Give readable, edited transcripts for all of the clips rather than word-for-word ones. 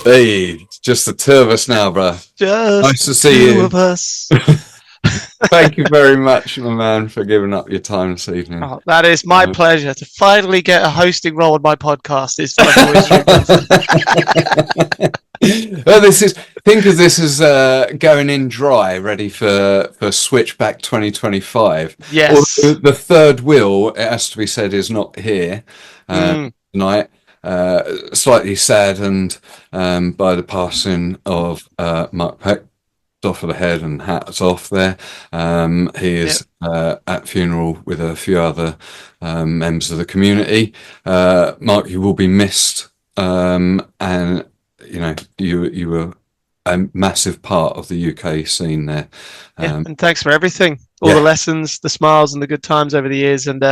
Hey, just the two of us now, bro. Just Nice to see two you. of us. Thank you very much, my man, for giving up your time this evening. Oh, that is my Uh, pleasure to finally get a hosting role in my podcast. Is what I've always dreamed of. well, think of this as going in dry, ready for Switchback 2025. Yes. Although the third wheel, it has to be said, is not here Mm, tonight. Slightly saddened by the passing of Mark Peck. Off of the head and hats off there. He yep. is at funeral with a few other members of the community. Mark, you will be missed, and you know you were a massive part of the UK scene there. Yeah. And thanks for everything. All the Yeah, lessons, the smiles, and the good times over the years. And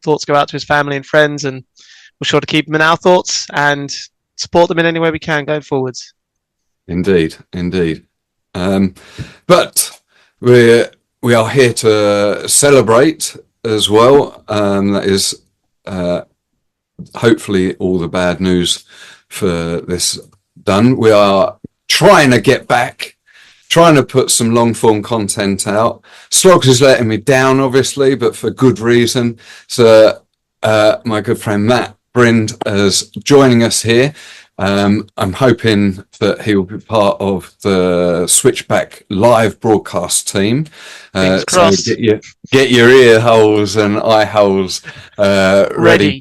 thoughts go out to his family and friends. And we're sure to keep him in our thoughts and support them in any way we can going forwards. indeed, indeed. But we are here to celebrate as well. That is hopefully all the bad news for this done. We are trying to get back, trying to put some long form content out. Slogs is letting me down, obviously, but for good reason. So my good friend Matt Brind is joining us here. I'm hoping that he will be part of the Switchback live broadcast team. Fingers So crossed. get your ear holes and eye holes ready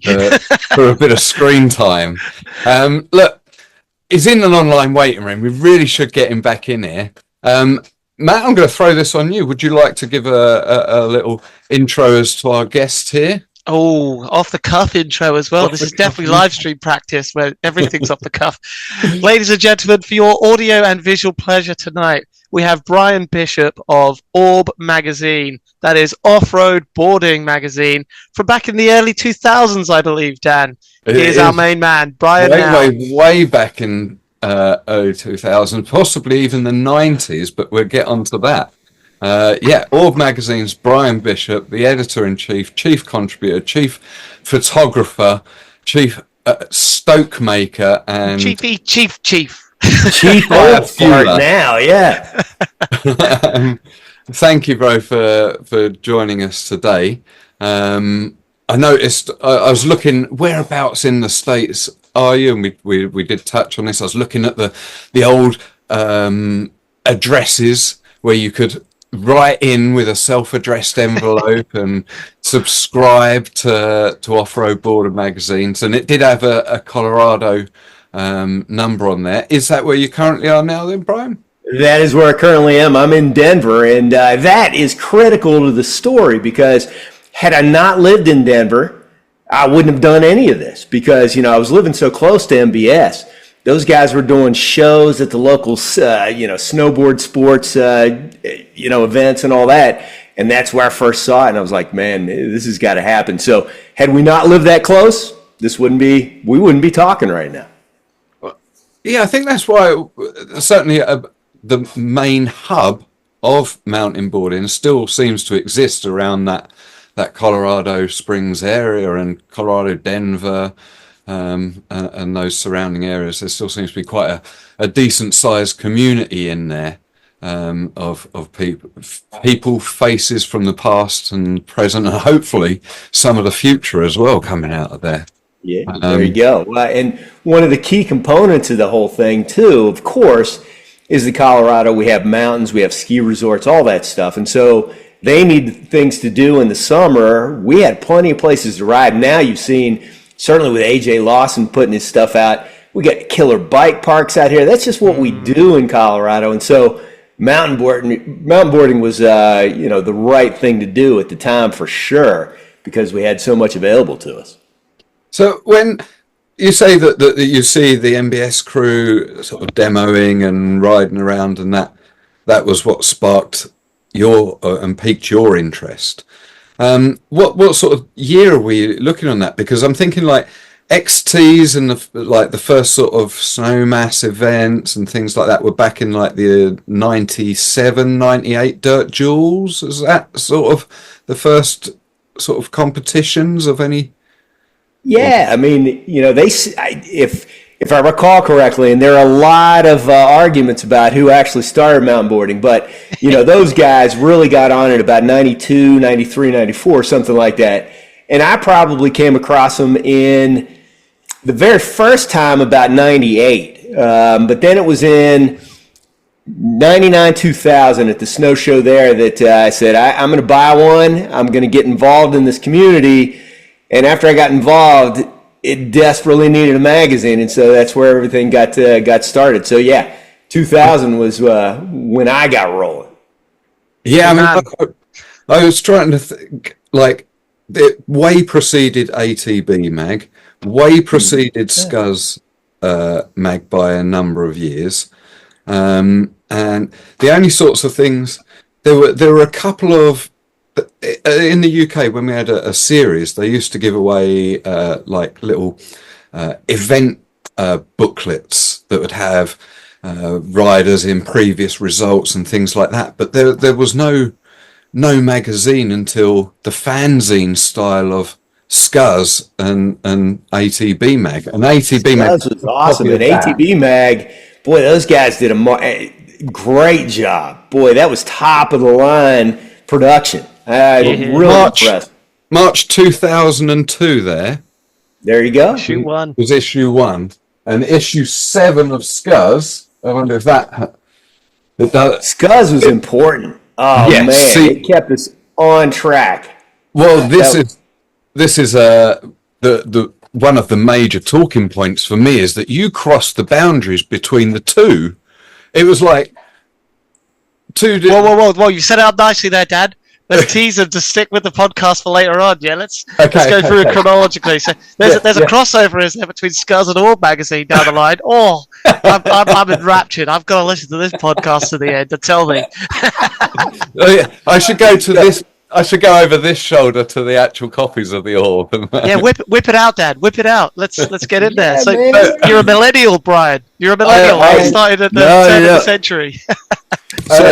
for a bit of screen time. Look, he's in an online waiting room. We really should get him back in here. Matt, I'm going to throw this on you. Would you like to give a little intro as to our guest here? Oh, off the cuff intro as well. This is definitely live stream practice where everything's off the cuff. Ladies and gentlemen, for your audio and visual pleasure tonight, we have Brian Bishop of Orb magazine. That is off-road boarding magazine from back in the early 2000s, I believe, Dan. Here's our main man, Brian. Way back in early 2000s, possibly even the 90s, but we'll get onto that. Orb Magazine's Brian Bishop, the editor-in-chief, chief contributor, chief photographer, chief stoke maker, and Chief. Chief old fart now, yeah. Thank you, bro, for joining us today. I noticed I was looking whereabouts in the States are you, and we did touch on this. I was looking at the old addresses where you could write in with a self-addressed envelope and subscribe to Off-Road Boarder magazines, and it did have a Colorado number on there. Is that where you currently are now then, Brian? That is where I currently am. I'm in Denver, and that is critical to the story because had I not lived in Denver, I wouldn't have done any of this because, I was living so close to MBS. Those guys were doing shows at the local, snowboard sports, events and all that. And that's where I first saw it. And I was like, man, this has got to happen. So had we not lived that close, we wouldn't be talking right now. Yeah, I think that's why certainly the main hub of mountain boarding still seems to exist around that Colorado Springs area and Colorado, Denver, and those surrounding areas. There still seems to be quite a decent sized community in there of people, faces from the past and present, and hopefully some of the future as well coming out of there. Yeah, there you go. And one of the key components of the whole thing, too, of course, is the Colorado. We have mountains, we have ski resorts, all that stuff. And so they need things to do in the summer. We had plenty of places to ride. Now you've seen, certainly with A.J. Lawson putting his stuff out, we got killer bike parks out here. That's just what we do in Colorado. And so mountainboarding was, the right thing to do at the time for sure because we had so much available to us. So when you say that you see the MBS crew sort of demoing and riding around, and that was what sparked your and piqued your interest. What sort of year are we looking on that? Because I'm thinking like XTs and the first sort of Snowmass events and things like that were back in like the 97, 98 Dirt Duels. Is that sort of the first sort of competitions of any? Yeah, I mean, if if I recall correctly, and there are a lot of arguments about who actually started mountainboarding, but, those guys really got on it about 92, 93, 94, something like that. And I probably came across them in the very first time about 98. But then it was in 99, 2000 at the snow show there that I said, I'm going to buy one. I'm going to get involved in this community. And after I got involved, it desperately needed a magazine, and so that's where everything got started. So 2000 was when I got rolling. Yeah, I was trying to think, like, it way preceded ATB mag, way preceded Scuzz mag by a number of years, and the only sorts of things there were a couple of. In the UK, when we had a series, they used to give away like little event booklets that would have riders in previous results and things like that. But there was no magazine until the fanzine style of Scuzz and ATB mag. And ATB mag was awesome. And ATB mag, boy, those guys did a great job. Boy, that was top of the line production. Really impressed. March 2002 there. There you go. Issue 1. Was issue 1. And issue 7 of Scuzz, I wonder if that... Scuzz was important. Oh, yeah, man. It kept us on track. Well, this is the one of the major talking points for me is that you crossed the boundaries between the two. It was like... Whoa. You set it up nicely there, Dad. Let's tease them to stick with the podcast for later on. Yeah, let's go through it chronologically. So there's a crossover, isn't there, between Scuzz and Orb magazine down the line. Oh, I'm enraptured. I've got to listen to this podcast to the end to tell me. I should go to this. I should go over this shoulder to the actual copies of the Orb. Yeah, whip it out, Dad. Whip it out. Let's get in there. So you're a millennial, Brian. You're a millennial. I started at the turn of the century. So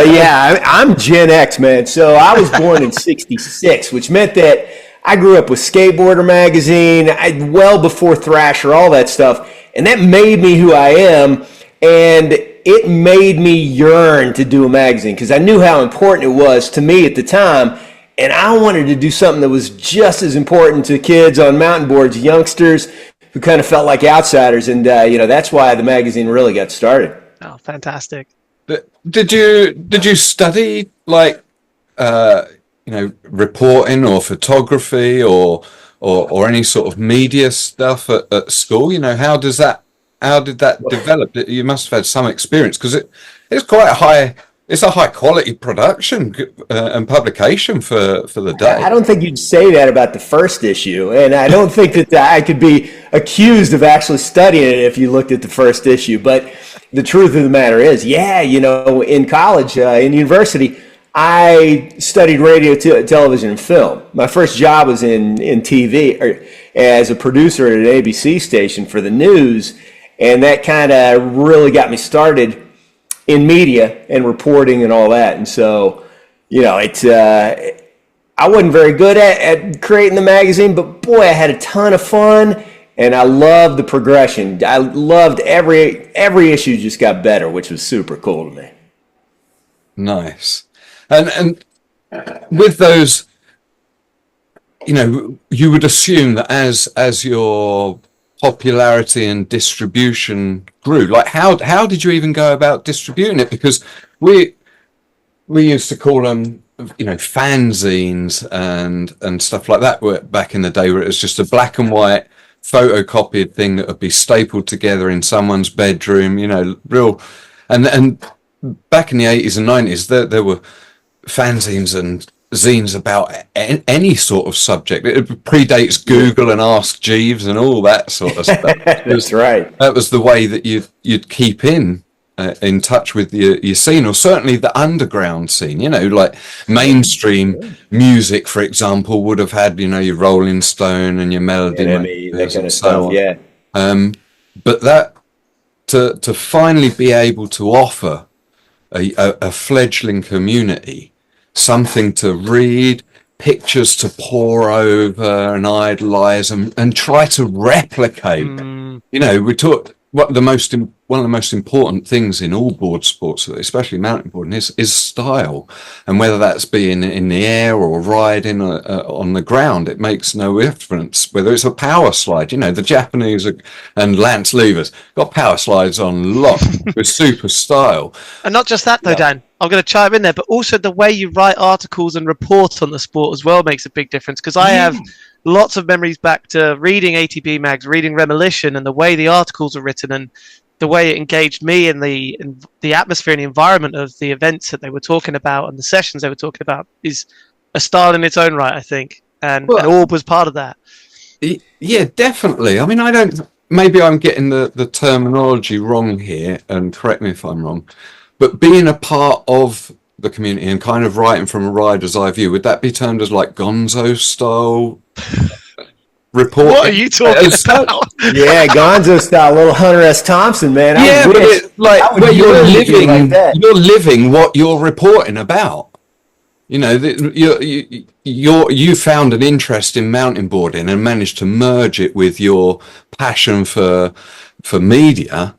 I'm Gen X, man. So I was born in '66, which meant that I grew up with Skateboarder magazine, well before Thrasher, all that stuff, and that made me who I am. And it made me yearn to do a magazine because I knew how important it was to me at the time, and I wanted to do something that was just as important to kids on mountain boards, youngsters who kind of felt like outsiders, and that's why the magazine really got started. Oh, fantastic. Did you study like reporting or photography or any sort of media stuff at school? How did that develop? You must have had some experience because it's quite a high. It's a high quality production and publication for the day. I don't think you'd say that about the first issue, and I don't think that I could be accused of actually studying it if you looked at the first issue. But the truth of the matter is, in college, in university, I studied radio, television, and film. My first job was in TV as a producer at an ABC station for the news, and that kind of really got me started in media and reporting and all that. And so, I wasn't very good at creating the magazine, but boy, I had a ton of fun, and I loved the progression. I loved every issue just got better, which was super cool to me. Nice. And with those, you would assume that as your popularity and distribution grew, like how did you even go about distributing it? Because we used to call them fanzines and stuff like that back in the day, where it was just a black and white photocopied thing that would be stapled together in someone's bedroom, real. And back in the 80s and 90s there were fanzines and zines about any sort of subject. It predates Google and Ask Jeeves and all that sort of stuff. That's right. That was the way that you'd keep in touch with your scene, or certainly the underground scene. Like mainstream music, for example, would have had your Rolling Stone and your Melody, that kind of stuff. Yeah. But that to finally be able to offer a fledgling community something to read, pictures to pore over and idolize and try to replicate. We talk one of the most important things in all board sports, especially mountainboarding, is style, and whether that's being in the air or riding on the ground, it makes no difference. Whether it's a power slide, the Japanese and Lance Levers got power slides on lock with super style. And not just that, though, Dan. I'm going to chime in there, but also the way you write articles and report on the sport as well makes a big difference. Because I have lots of memories back to reading ATB mags, reading Remolition, and the way the articles are written and the way it engaged me in the atmosphere and the environment of the events that they were talking about and the sessions they were talking about is a style in its own right, I think. And Orb was part of that. Yeah, definitely. I mean, maybe I'm getting the terminology wrong here, and correct me if I'm wrong, but being a part of the community and kind of writing from a rider's eye view, would that be termed as like Gonzo style reporting? What are you talking about? Yeah, Gonzo style, little Hunter S. Thompson, man. Where you're living what you're reporting about. You found an interest in mountainboarding and managed to merge it with your passion for media,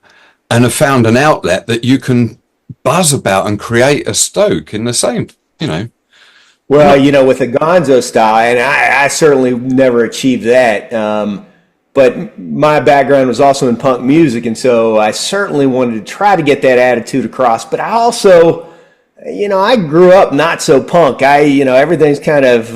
and have found an outlet that you can buzz about and create a stoke in the same, Well, with the Gonzo style, and I certainly never achieved that, but my background was also in punk music, and so I certainly wanted to try to get that attitude across. But I also, I grew up not so punk. Everything's kind of,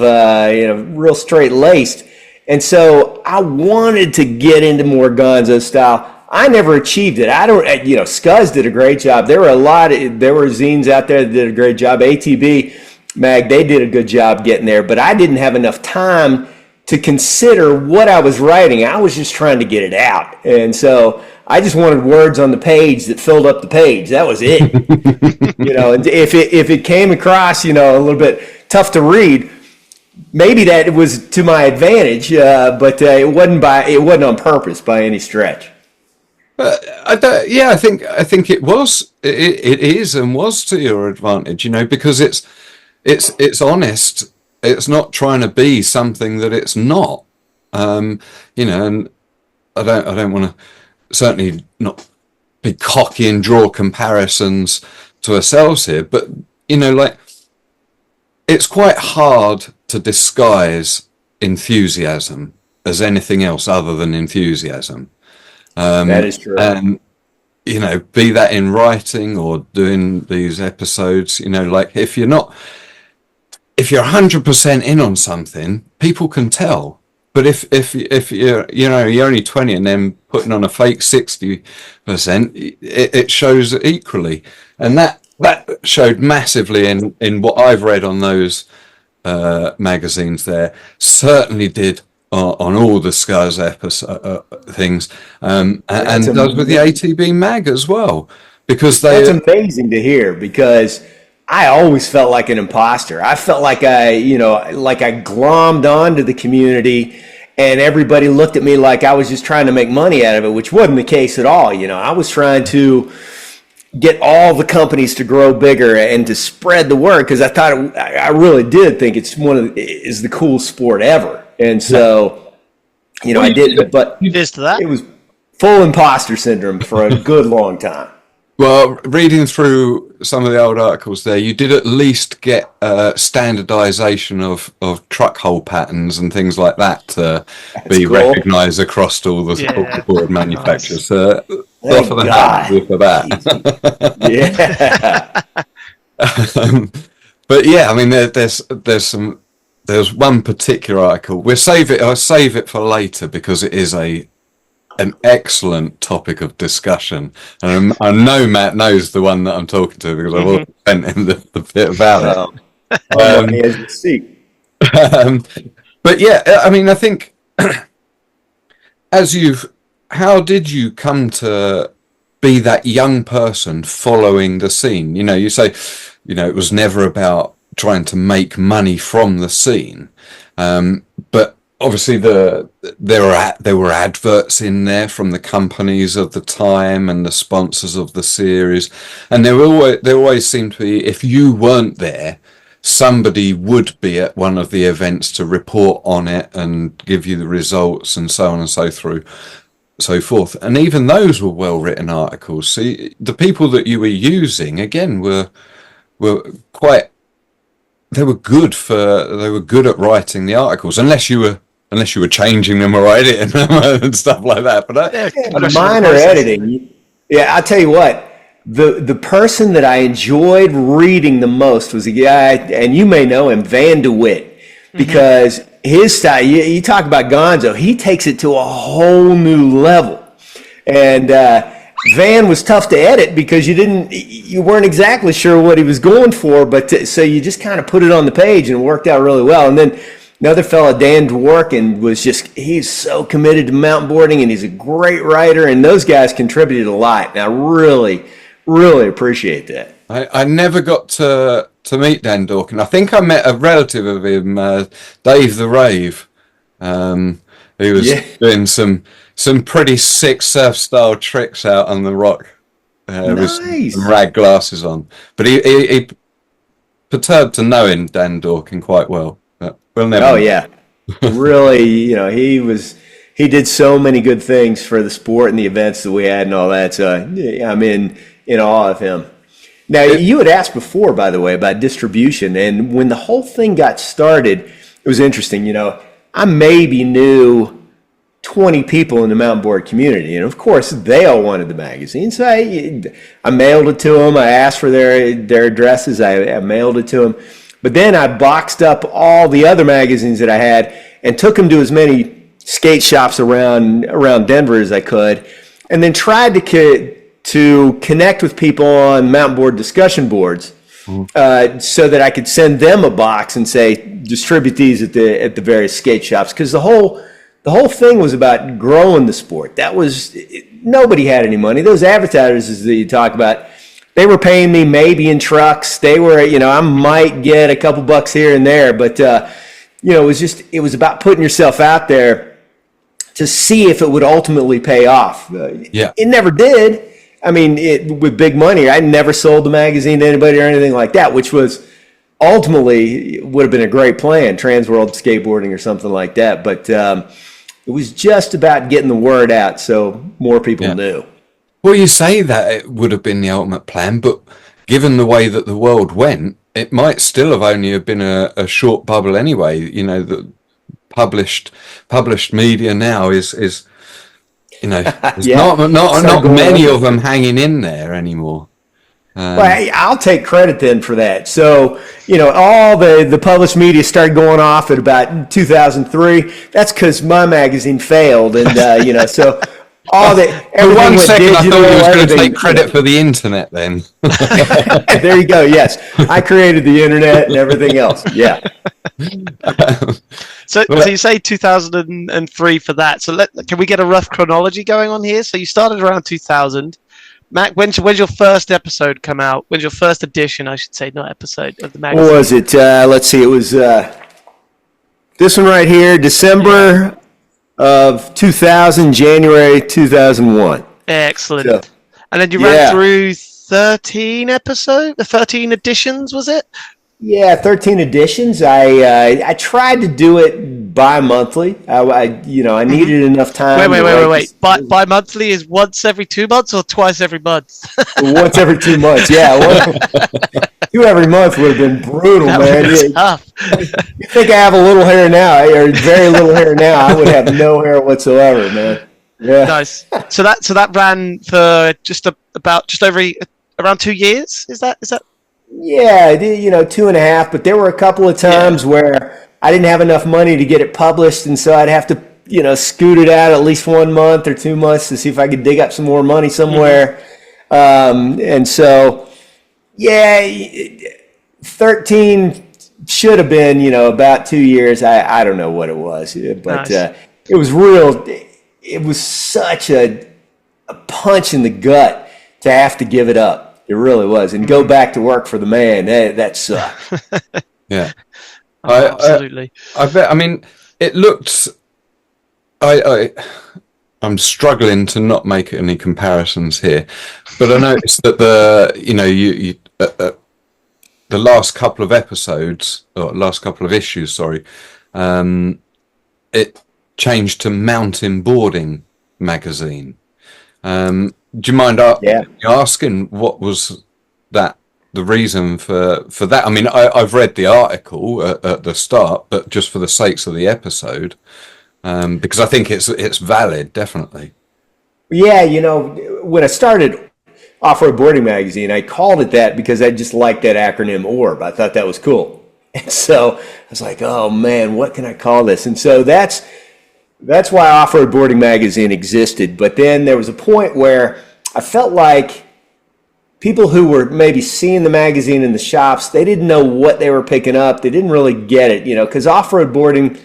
real straight-laced. And so I wanted to get into more Gonzo style. I never achieved it. Scuzz did a great job. There were zines out there that did a great job. ATB mag, they did a good job getting there, but I didn't have enough time to consider what I was writing. I was just trying to get it out. And so I just wanted words on the page that filled up the page. That was it. And if it came across, a little bit tough to read, maybe that was to my advantage, but it wasn't on purpose by any stretch. I think it is and was to your advantage, because it's honest. It's not trying to be something that it's not, and I don't want to certainly not be cocky and draw comparisons to ourselves here, but it's quite hard to disguise enthusiasm as anything else other than enthusiasm. That is true. And be that in writing or doing these episodes, if you're 100% in on something, people can tell. But if you're only 20 and then putting on a fake 60%, it shows equally, and that showed massively in what I've read on those magazines. There certainly did on all the Scuzz episode things, and does with the ATB mag as well, because that's amazing to hear, because I always felt like an imposter. I felt like I glommed onto the community, and everybody looked at me like I was just trying to make money out of it, which wasn't the case at all. I was trying to get all the companies to grow bigger and to spread the word, because I really did think it's is the coolest sport ever. And so, I did, but it was full imposter syndrome for a good long time. Well, reading through some of the old articles there, you did at least get standardization of truck hole patterns and things like that to be recognized across all the board manufacturers. Off of the hat for that. Yeah. But yeah, I mean, there's one particular article. I'll save it for later, because it is an excellent topic of discussion, and I know Matt knows the one that I'm talking to, because I've already sent him the bit about it. But yeah, I mean, I think how did you come to be that young person following the scene? You say, it was never about trying to make money from the scene, but obviously there were adverts in there from the companies of the time and the sponsors of the series, and there always seemed to be, if you weren't there, somebody would be at one of the events to report on it and give you the results and so on and so through. so forth. And even those were well-written articles. See, the people that you were using, again, were quite, they were good at writing the articles, unless you were changing them or editing them and stuff like that. But minor editing. Yeah, I'll tell you what. The person that I enjoyed reading the most was a guy, and you may know him, Van DeWitt, because his style, you talk about Gonzo, he takes it to a whole new level. And Van was tough to edit because you weren't exactly sure what he was going for, but so you just kind of put it on the page and it worked out really well. And then another fella, Dan Dworkin, he's so committed to mountain boarding, and he's a great writer, and those guys contributed a lot. And I really, really appreciate that. I never got to meet Dan Dworkin. I think I met a relative of him, Dave the Rave, who was doing some pretty sick surf style tricks out on the rock with some rag glasses on. But he perturbed to knowing Dan Dworkin quite well. We'll never. Oh yeah, really. He did so many good things for the sport and the events that we had and all that. So I'm in awe of him. Now, you had asked before, by the way, about distribution, and when the whole thing got started, it was interesting. I maybe knew 20 people in the mountain board community, and of course, they all wanted the magazine. So I mailed it to them. I asked for their addresses. I mailed it to them. But then I boxed up all the other magazines that I had and took them to as many skate shops around Denver as I could, and then tried to connect with people on mountain board discussion boards so that I could send them a box and say, distribute these at the various skate shops. Because the whole thing was about growing the sport. Nobody had any money. Those advertisers that you talk about, they were paying me maybe in trucks. They were, I might get a couple bucks here and there, but it was about putting yourself out there to see if it would ultimately pay off. It never did. I mean, with big money, I never sold the magazine to anybody or anything like that, which was ultimately would have been a great plan, Transworld Skateboarding or something like that. But it was just about getting the word out so more people knew. Well, you say that it would have been the ultimate plan, but given the way that the world went, it might still have only have been a short bubble anyway. The published media now is there's not many of them hanging in there anymore. Well, I'll take credit then for that. So, all the published media started going off at about 2003. That's because my magazine failed, and so all the for one second digital, I thought you was going to take credit for the internet. Then there you go. Yes, I created the internet and everything else. Yeah. So you say 2003 for that. So can we get a rough chronology going on here? So you started around 2000. Mac, when's your first episode come out? When's your first edition, I should say, not episode, of the magazine? What was it? Let's see. It was this one right here, December of 2000, January 2001. Excellent. So, and then you ran through 13 editions, was it? Yeah, 13 editions. I tried to do it bi-monthly. I needed enough time. Wait. Bi-monthly is once every 2 months or twice every month? Once every 2 months, yeah. Two every month would have been brutal, man. Tough. You think I have a little hair now, or very little hair now? I would have no hair whatsoever, man. Yeah. Nice. So that ran for just over around 2 years. Is that? Yeah, 2.5. But there were a couple of times where I didn't have enough money to get it published, and so I'd have to, scoot it out at least 1 month or 2 months to see if I could dig up some more money somewhere. And so, 13 should have been, about 2 years. I don't know what it was, but nice. It was real. It was such a punch in the gut to have to give it up. It really was, and go back to work for the man. That sucked. Yeah, absolutely. I bet. I mean, it looked. I'm struggling to not make any comparisons here, but I noticed that the last couple of episodes or last couple of issues, it changed to Mountainboarding magazine. Do you mind asking what was that the reason for that? I mean, I've read the article at the start, but just for the sakes of the episode, because I think it's valid, definitely. Yeah, when I started Off-Road Boarding Magazine, I called it that because I just liked that acronym ORB. I thought that was cool. And so I was like, oh man, what can I call this? And so that's why Off-Road Boarding Magazine existed. But then there was a point where I felt like people who were maybe seeing the magazine in the shops, they didn't know what they were picking up. They didn't really get it, because off-road boarding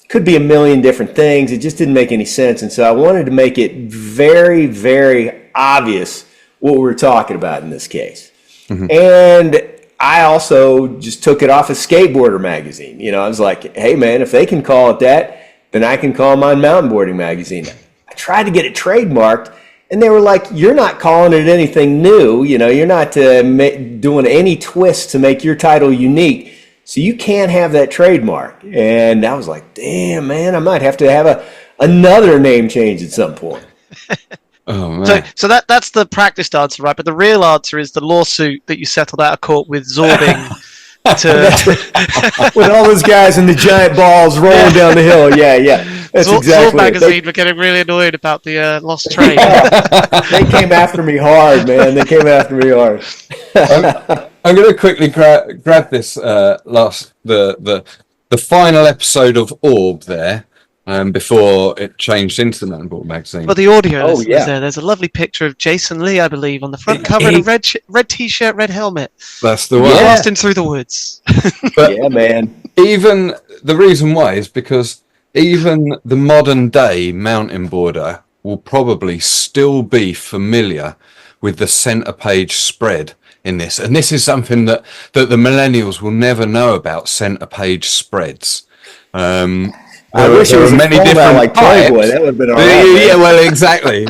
could be a million different things. It just didn't make any sense. And so I wanted to make it very, very obvious what we were talking about in this case. Mm-hmm. And I also just took it off of Skateboarder magazine. I was like, hey man, if they can call it that, then I can call mine Mountainboarding magazine. I tried to get it trademarked, and they were like, you're not calling it anything new. You're not doing any twist to make your title unique. So you can't have that trademark. And I was like, damn, man, I might have to have another name change at some point. Oh, man. So that's the practiced answer, right? But the real answer is the lawsuit that you settled out of court with Zorbing. With all those guys and the giant balls rolling down the hill. Yeah. That's exactly Zorb magazine were getting really annoyed about the lost trade. They came after me hard, man. They came after me hard. I'm going to quickly grab this the final episode of Orb there. Before it changed into the Mountainboard magazine. For the audio listeners there's a lovely picture of Jason Lee, I believe, on the front cover in a red t-shirt, red helmet. That's the one. Blasting through the woods. But yeah, man. Even the reason why is because even the modern day mountain boarder will probably still be familiar with the center page spread in this. And this is something that the millennials will never know about, center page spreads. I wish it was many different like Playboy. That would have been all right. Yeah, well, exactly.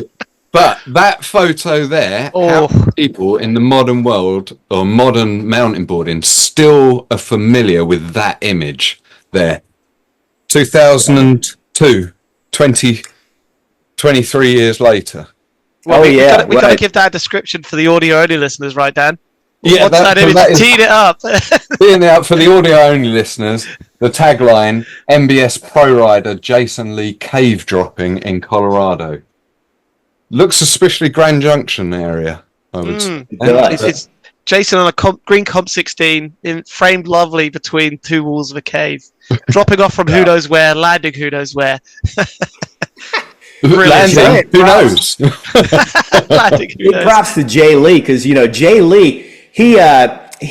But that photo there, how people in the modern world or modern mountain boarding still are familiar with that image there. 2002, 23 years later. Well, we got to give that a description for the audio-only listeners, right, Dan? Yeah, what's that image? Teed it up. Teeing it up for the audio-only listeners. The tagline: MBS Pro Rider Jason Lee cave dropping in Colorado. Looks suspiciously Grand Junction area, I would say. It's Jason on a green Comp 16, framed lovely between two walls of a cave, dropping off from who knows where, landing who knows where. Landing, who knows? Landing, who knows? Props to Jay Lee, because Jay Lee, he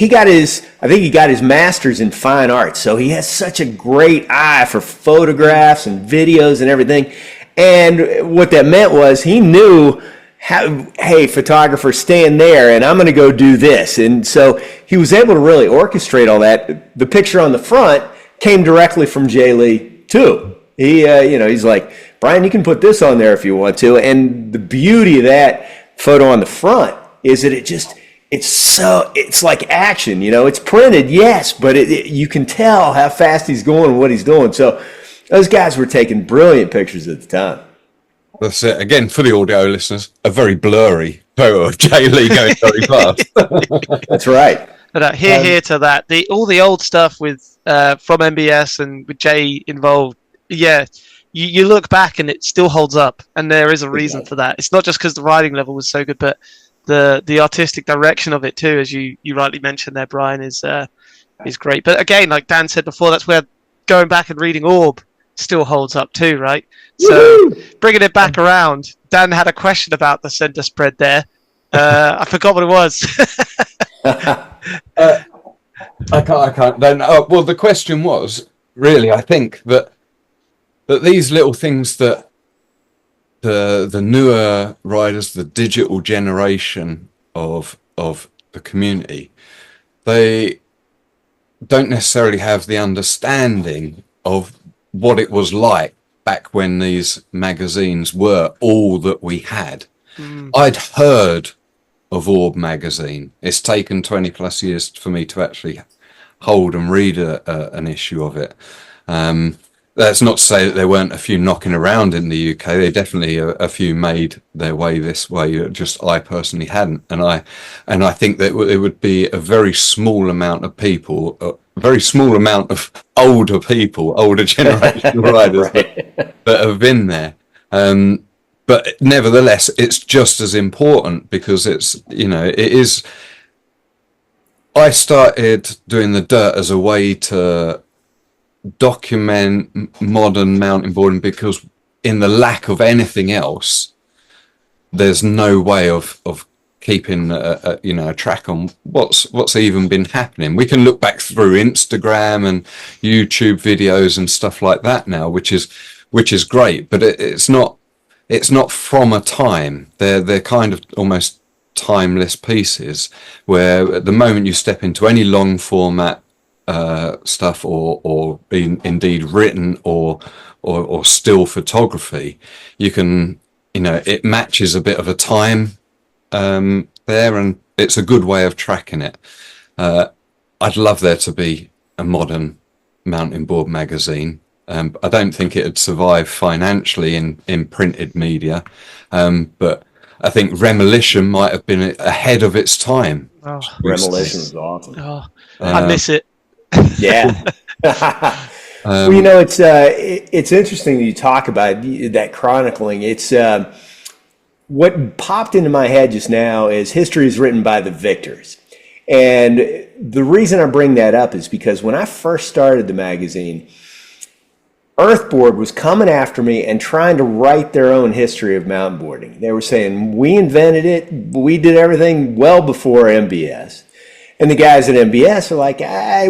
got his master's in fine arts, so he has such a great eye for photographs and videos and everything. And what that meant was he knew how, hey, photographer, stand there, and I'm going to go do this. And so he was able to really orchestrate all that. The picture on the front came directly from Jay Lee too. He, he's like, Brian, you can put this on there if you want to. And the beauty of that photo on the front is that it's like action, it's printed, yes, but you can tell how fast he's going and what he's doing. So those guys were taking brilliant pictures at the time. That's it. Again, for the audio listeners, a very blurry photo of Jay Lee going very fast. That's right. But here to that. All the old stuff with from MBS and with Jay involved, yeah, you look back and it still holds up, and there is a reason for that. It's not just because the riding level was so good, but the artistic direction of it too, as you rightly mentioned there, Brian, is great. But again, like Dan said before, that's where going back and reading Orb still holds up too, right? So bringing it back around, Dan had a question about the center spread there. I forgot what it was. I can't. Then, well, the question was really, I think that these little things that the newer riders, the digital generation of the community, they don't necessarily have the understanding of what it was like back when these magazines were all that we had. I'd heard of Orb magazine. It's taken 20 plus years for me to actually hold and read an issue of it. that's not to say that there weren't a few knocking around in the UK. There definitely a few made their way this way. Just I personally hadn't, and I think that it would be a very small amount of people, a very small amount of older people, older generation riders that have been there. But nevertheless, it's just as important because it's, it is. I started doing the dirt as a way to document modern mountain boarding because in the lack of anything else, there's no way of keeping a track on what's even been happening. We can look back through Instagram and YouTube videos and stuff like that now, which is great, but it's not from a time. They're kind of almost timeless pieces where at the moment you step into any long format stuff or indeed written or still photography, you can, it matches a bit of a time there, and it's a good way of tracking it. I'd love there to be a modern mountain board magazine. I don't think it'd survive financially in printed media, but I think Remolition might have been ahead of its time. Oh, Remolition was awesome. Oh, I miss it. Yeah. Well, it's interesting that you talk about that chronicling. It's what popped into my head just now is history is written by the victors. And the reason I bring that up is because when I first started the magazine, Earthboard was coming after me and trying to write their own history of mountain boarding. They were saying, we invented it, we did everything well before MBS. And the guys at MBS are like,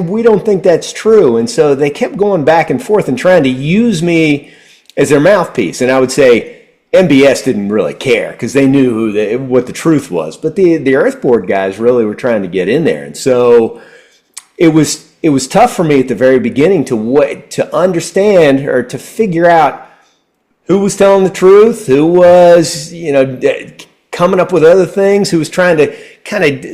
we don't think that's true. And so they kept going back and forth and trying to use me as their mouthpiece. And I would say MBS didn't really care because they knew what the truth was. But the Earthboard guys really were trying to get in there. And so it was tough for me at the very beginning to understand or to figure out who was telling the truth, who was, coming up with other things, who was trying to kind of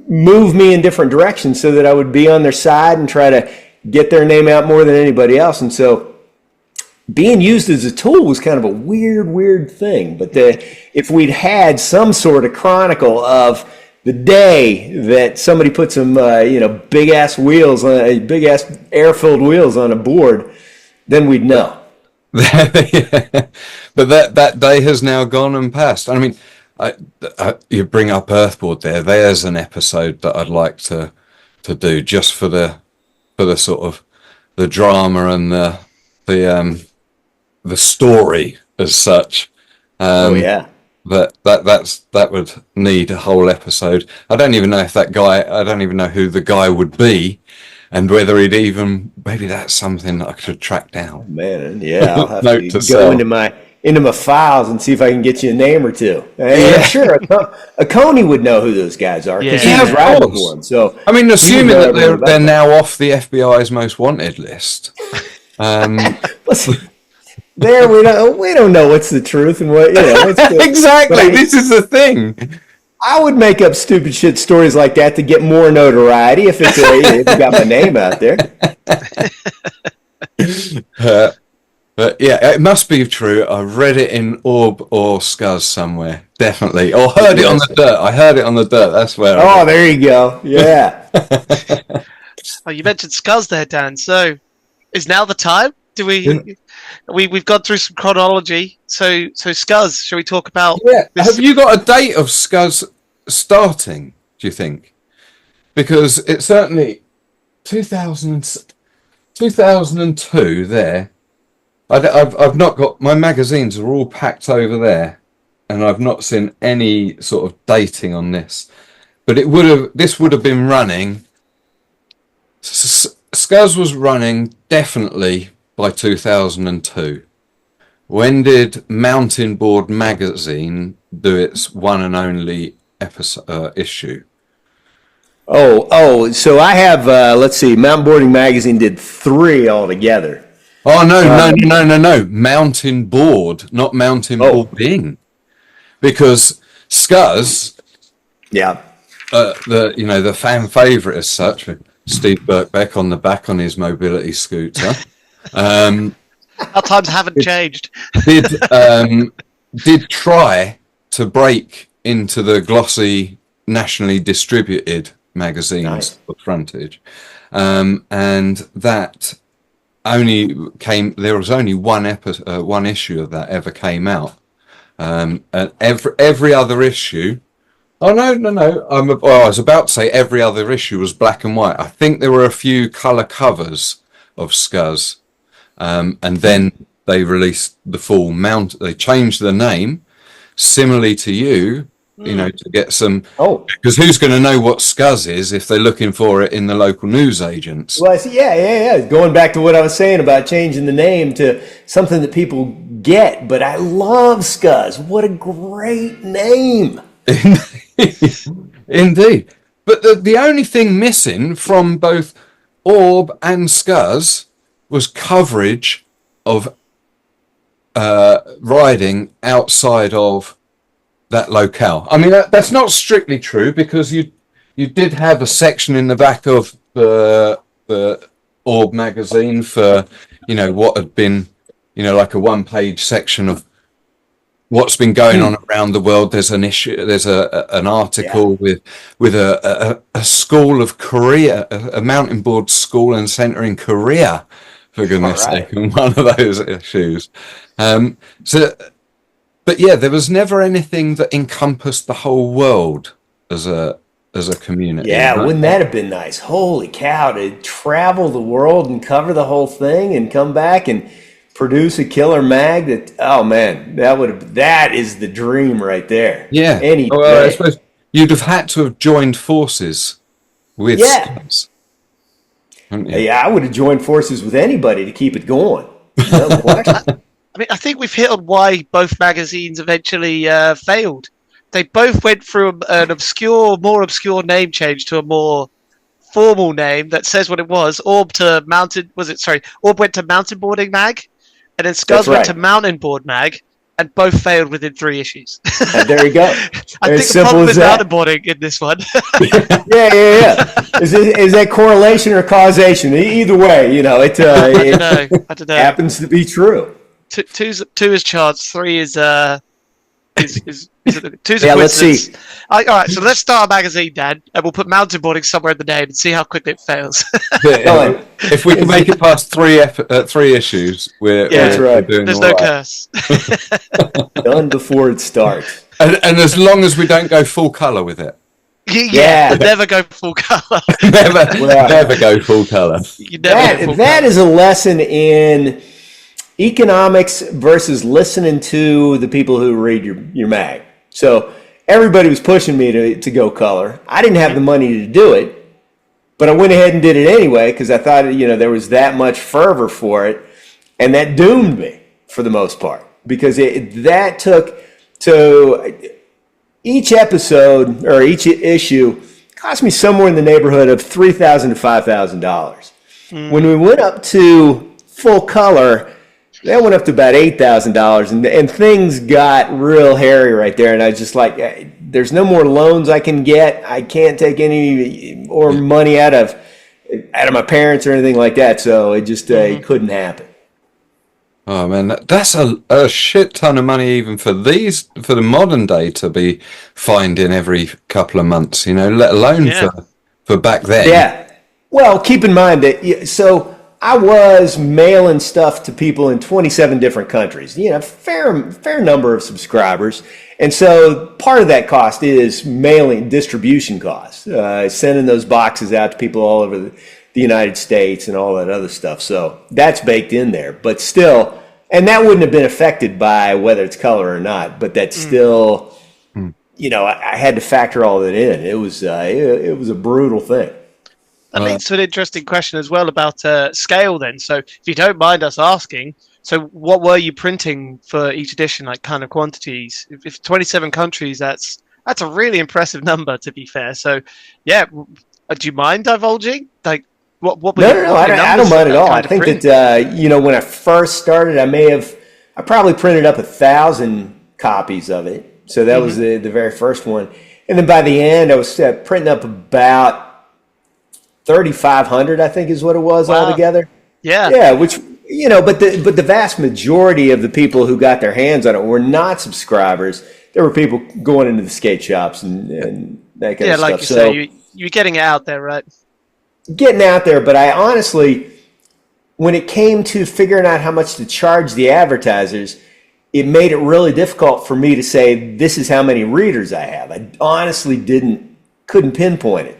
move me in different directions so that I would be on their side and try to get their name out more than anybody else. And so being used as a tool was kind of a weird thing. But if we'd had some sort of chronicle of the day that somebody put some, big ass wheels on big ass air-filled wheels on a board, then we'd know. Yeah. But that day has now gone and passed. I mean, you bring up Earthboard there. There's an episode that I'd like to do just for the sort of the drama and the story as such. Oh yeah. That would need a whole episode. I don't even know who the guy would be and whether maybe that's something that I could track down. Man, yeah, I'll have Note to to go self. into my files and see if I can get you a name or two. And I'm sure a Coney would know who those guys are because Yeah. he was of riding course. for him. So I mean, assuming that they're everything now off the FBI's most wanted list. Listen, there we don't know what's the truth and what what's the, Exactly. This is the thing. I would make up stupid shit stories like that to get more notoriety if it's if you got my name out there. But yeah, it must be true. I read it in Orb or Scuzz somewhere, definitely, or heard it on the dirt. I heard it on the dirt. That's where. Oh, there you go. Yeah. Oh, you mentioned Scuzz there, Dan. So, is now the time? Do we've gone through some chronology. So Scuzz, shall we talk about? Yeah. this? Have you got a date of Scuzz starting? Do you think? Because it's certainly 2002 there. I've not got my magazines are all packed over there, and I've not seen any sort of dating on this. But this would have been running. Scuzz was running definitely by 2002. When did Mountainboard magazine do its one and only issue? Oh, so I have, let's see, Mountainboarding magazine did 3 altogether. Oh, no. Mountainboard, not Mountainboarding. Because Scuzz, Yeah. the fan favourite as such, with Steve Birkbeck on the back on his mobility scooter, Our times haven't changed. Did try to break into the glossy, nationally distributed magazines for frontage, and that only came. There was only one issue of that ever came out, and every other issue. Oh no! I was about to say every other issue was black and white. I think there were a few color covers of Scuzz, and then they released the full mount. They changed the name, similarly to you, to get some. Oh, because who's going to know what Scuzz is if they're looking for it in the local newsagents? well, I see. Yeah. Going back to what I was saying about changing the name to something that people get, but I love Scuzz. What a great name! Indeed. But the only thing missing from both Orb and Scuzz was coverage of riding outside of that locale. I mean, that's not strictly true, because you did have a section in the back of the Orb magazine for, what had been, like a one-page section of what's been going on around the world. There's an issue. There's an article with a school of Korea, a mountain board school and centre in Korea, for goodness' sake, in one of those issues. But yeah, there was never anything that encompassed the whole world as a community. Yeah, right? wouldn't that have been nice? Holy cow, to travel the world and cover the whole thing and come back and produce a killer mag that is the dream right there. Yeah. I suppose you'd have had to have joined forces with Scuzz, hadn't you? Yeah, I would have joined forces with anybody to keep it going. No question. I mean, I think we've hit on why both magazines eventually failed. They both went through an more obscure name change to a more formal name that says what it was. Orb went to Mountainboarding mag, and then Scuzz went to Mountainboard mag, and both failed within 3 issues. And there you go. I think the problem is Mountainboarding in this one. Yeah. Is that correlation or causation? Either way, it I don't know. happens to be true. Two is chance. 3 is two's a Yeah, let's coincidence. see. All right, so let's start a magazine, Dan, and we'll put Mountainboarding somewhere in the name and see how quickly it fails. If we can make it past 3 issues, we're doing There's all no right. curse. Done before it starts. And as long as we don't go full colour with it. Yeah. Never go full colour. never go full colour. That is a lesson in economics versus listening to the people who read your mag. So everybody was pushing me to go color. I didn't have the money to do it, but I went ahead and did it anyway because I thought there was that much fervor for it, and that doomed me for the most part because that took to each episode or each issue cost me somewhere in the neighborhood of $3,000 to $5,000. When we went up to full color, that went up to about $8,000, and things got real hairy right there. And I was just like, there's no more loans I can get. I can't take any more money out of my parents or anything like that. So it just it couldn't happen. Oh man, that's a shit ton of money even for the modern day to be finding every couple of months. Let alone for back then. Yeah. Well, keep in mind that I was mailing stuff to people in 27 different countries, fair number of subscribers. And so part of that cost is mailing distribution costs, sending those boxes out to people all over the United States and all that other stuff. So that's baked in there, but still, and that wouldn't have been affected by whether it's color or not, but that's still, I had to factor all that in. It was a brutal thing. That leads to an interesting question as well about scale then. So if you don't mind us asking, so what were you printing for each edition, like kind of quantities? If 27 countries, that's a really impressive number, to be fair. So yeah, do you mind divulging? Like what were No, I don't mind at all. I think that, when I first started, I probably printed up 1,000 copies of it. So that was the very first one. And then by the end, I was printing up about 3,500, I think is what it was altogether. Yeah. Yeah, which but the vast majority of the people who got their hands on it were not subscribers. There were people going into the skate shops and that kind of stuff. Yeah, like you say, you're getting it out there, right? Getting out there, but I honestly, when it came to figuring out how much to charge the advertisers, it made it really difficult for me to say, this is how many readers I have. I honestly couldn't pinpoint it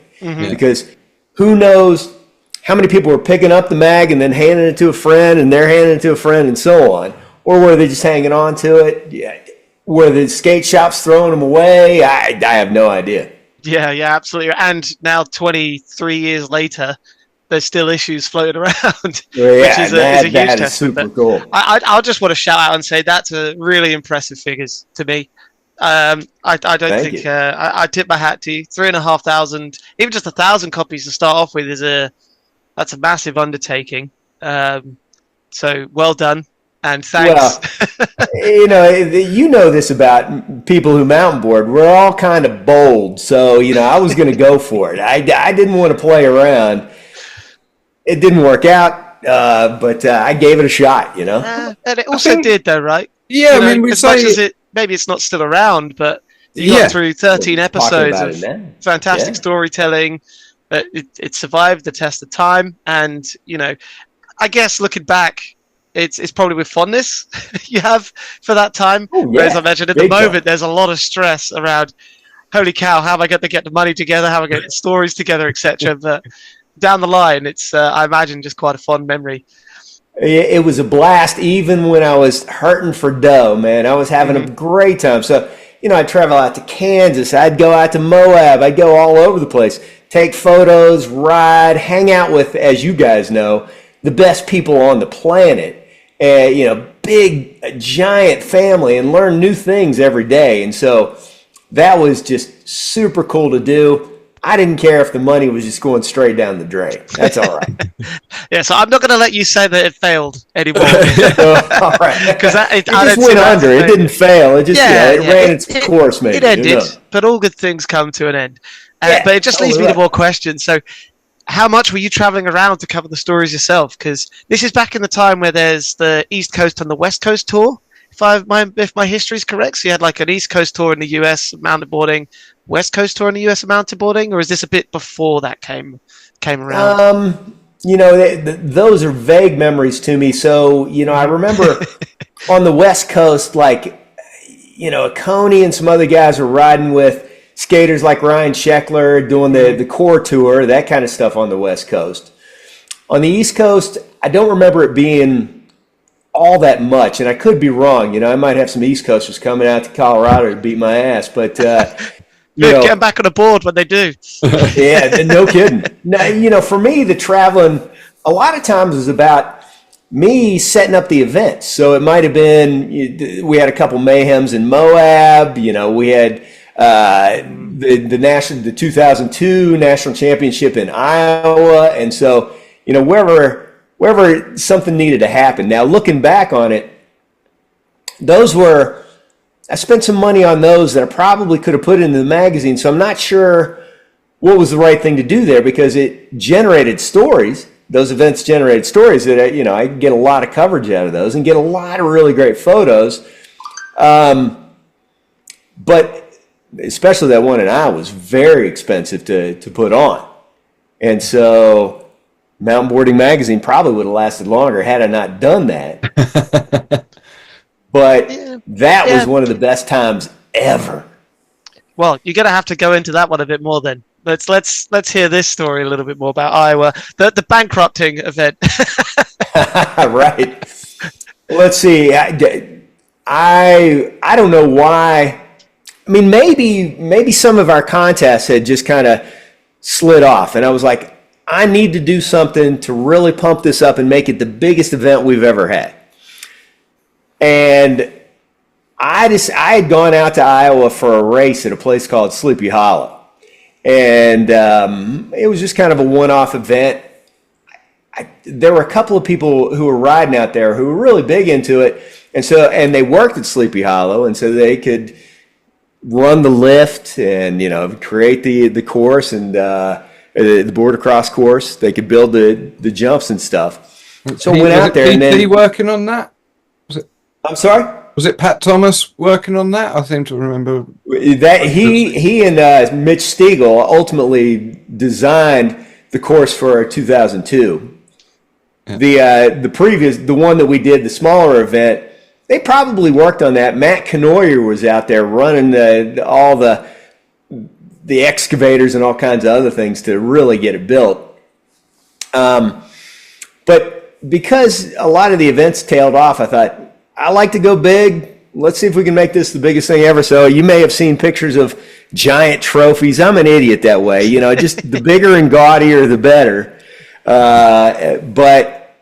because who knows how many people were picking up the mag and then handing it to a friend and they're handing it to a friend and so on. Or were they just hanging on to it? Yeah. Were the skate shops throwing them away? I have no idea. Yeah, absolutely. And now 23 years later, there's still issues floating around, which is a huge testament. Is super cool. I'll just want to shout out and say that's a really impressive figures to me. I don't think I tip my hat to you. 3,500, even just 1,000 copies to start off with that's a massive undertaking. So well done. And thanks. Well, you know this about people who mountainboard. We're all kind of bold. So, I was going to go for it. I didn't want to play around. It didn't work out, but I gave it a shot, And it also did, though, right? Yeah, I mean, as much as maybe it's not still around, but you got through 13 episodes of fantastic storytelling. It survived the test of time. And, I guess looking back, it's probably with fondness you have for that time. As I mentioned, at the moment, there's a lot of stress around, holy cow, how am I going to get the money together? How am I going to get the stories together, etc. But down the line, it's, I imagine, just quite a fond memory. It was a blast, even when I was hurting for dough, man. I was having a great time. So, I'd travel out to Kansas. I'd go out to Moab. I'd go all over the place, take photos, ride, hang out with, as you guys know, the best people on the planet. Big, giant family, and learn new things every day. And so that was just super cool to do. I didn't care if the money was just going straight down the drain. That's all right. Yeah, so I'm not going to let you say that it failed anymore. All right. Because it just went under. It didn't fail. It just it ran its course, maybe. It ended, but all good things come to an end. But it just leads me to more questions. So how much were you traveling around to cover the stories yourself? Because this is back in the time where there's the East Coast and the West Coast tour, if my history is correct. So you had like an East Coast tour in the US, mountainboarding, West Coast tour in the US, mountainboarding, or is this a bit before that came around? Those are vague memories to me. So, I remember on the West Coast, Coney and some other guys were riding with skaters like Ryan Sheckler, doing the core tour, that kind of stuff on the West Coast. On the East Coast, I don't remember it being all that much, and I could be wrong. I might have some East Coasters coming out to Colorado to beat my ass, but get them back on the board when they do. Yeah, no kidding. Now, for me, the traveling a lot of times is about me setting up the events. So it might have been we had a couple mayhems in Moab. We had the 2002 national championship in Iowa, and so wherever something needed to happen. Now looking back on it, I spent some money on those that I probably could have put into the magazine. So I'm not sure what was the right thing to do there, because it generated stories. Those events generated stories that I could get a lot of coverage out of those and get a lot of really great photos. But especially that one in Iowa was very expensive to put on. And so Mountainboarding magazine probably would have lasted longer had I not done that. But that was one of the best times ever. Well, you're going to have to go into that one a bit more then. Let's hear this story a little bit more about Iowa, the bankrupting event. Right. Let's see. I don't know why. I mean, maybe some of our contests had just kind of slid off, and I was like, I need to do something to really pump this up and make it the biggest event we've ever had. And I had gone out to Iowa for a race at a place called Sleepy Hollow, and it was just kind of a one-off event. There were a couple of people who were riding out there who were really big into it, and they worked at Sleepy Hollow, and so they could run the lift and create the course and the border cross course. They could build the jumps and stuff. So I went out there, and then working on that. I'm sorry. Was it Pat Thomas working on that? I seem to remember That he and Mitch Stiegel ultimately designed the course for 2002. Yeah. The one that we did, the smaller event, they probably worked on that. Matt Knoyer was out there running all the excavators and all kinds of other things to really get it built. But because a lot of the events tailed off, I thought, I like to go big. Let's see if we can make this the biggest thing ever. So you may have seen pictures of giant trophies. I'm an idiot that way. Just the bigger and gaudier, the better. But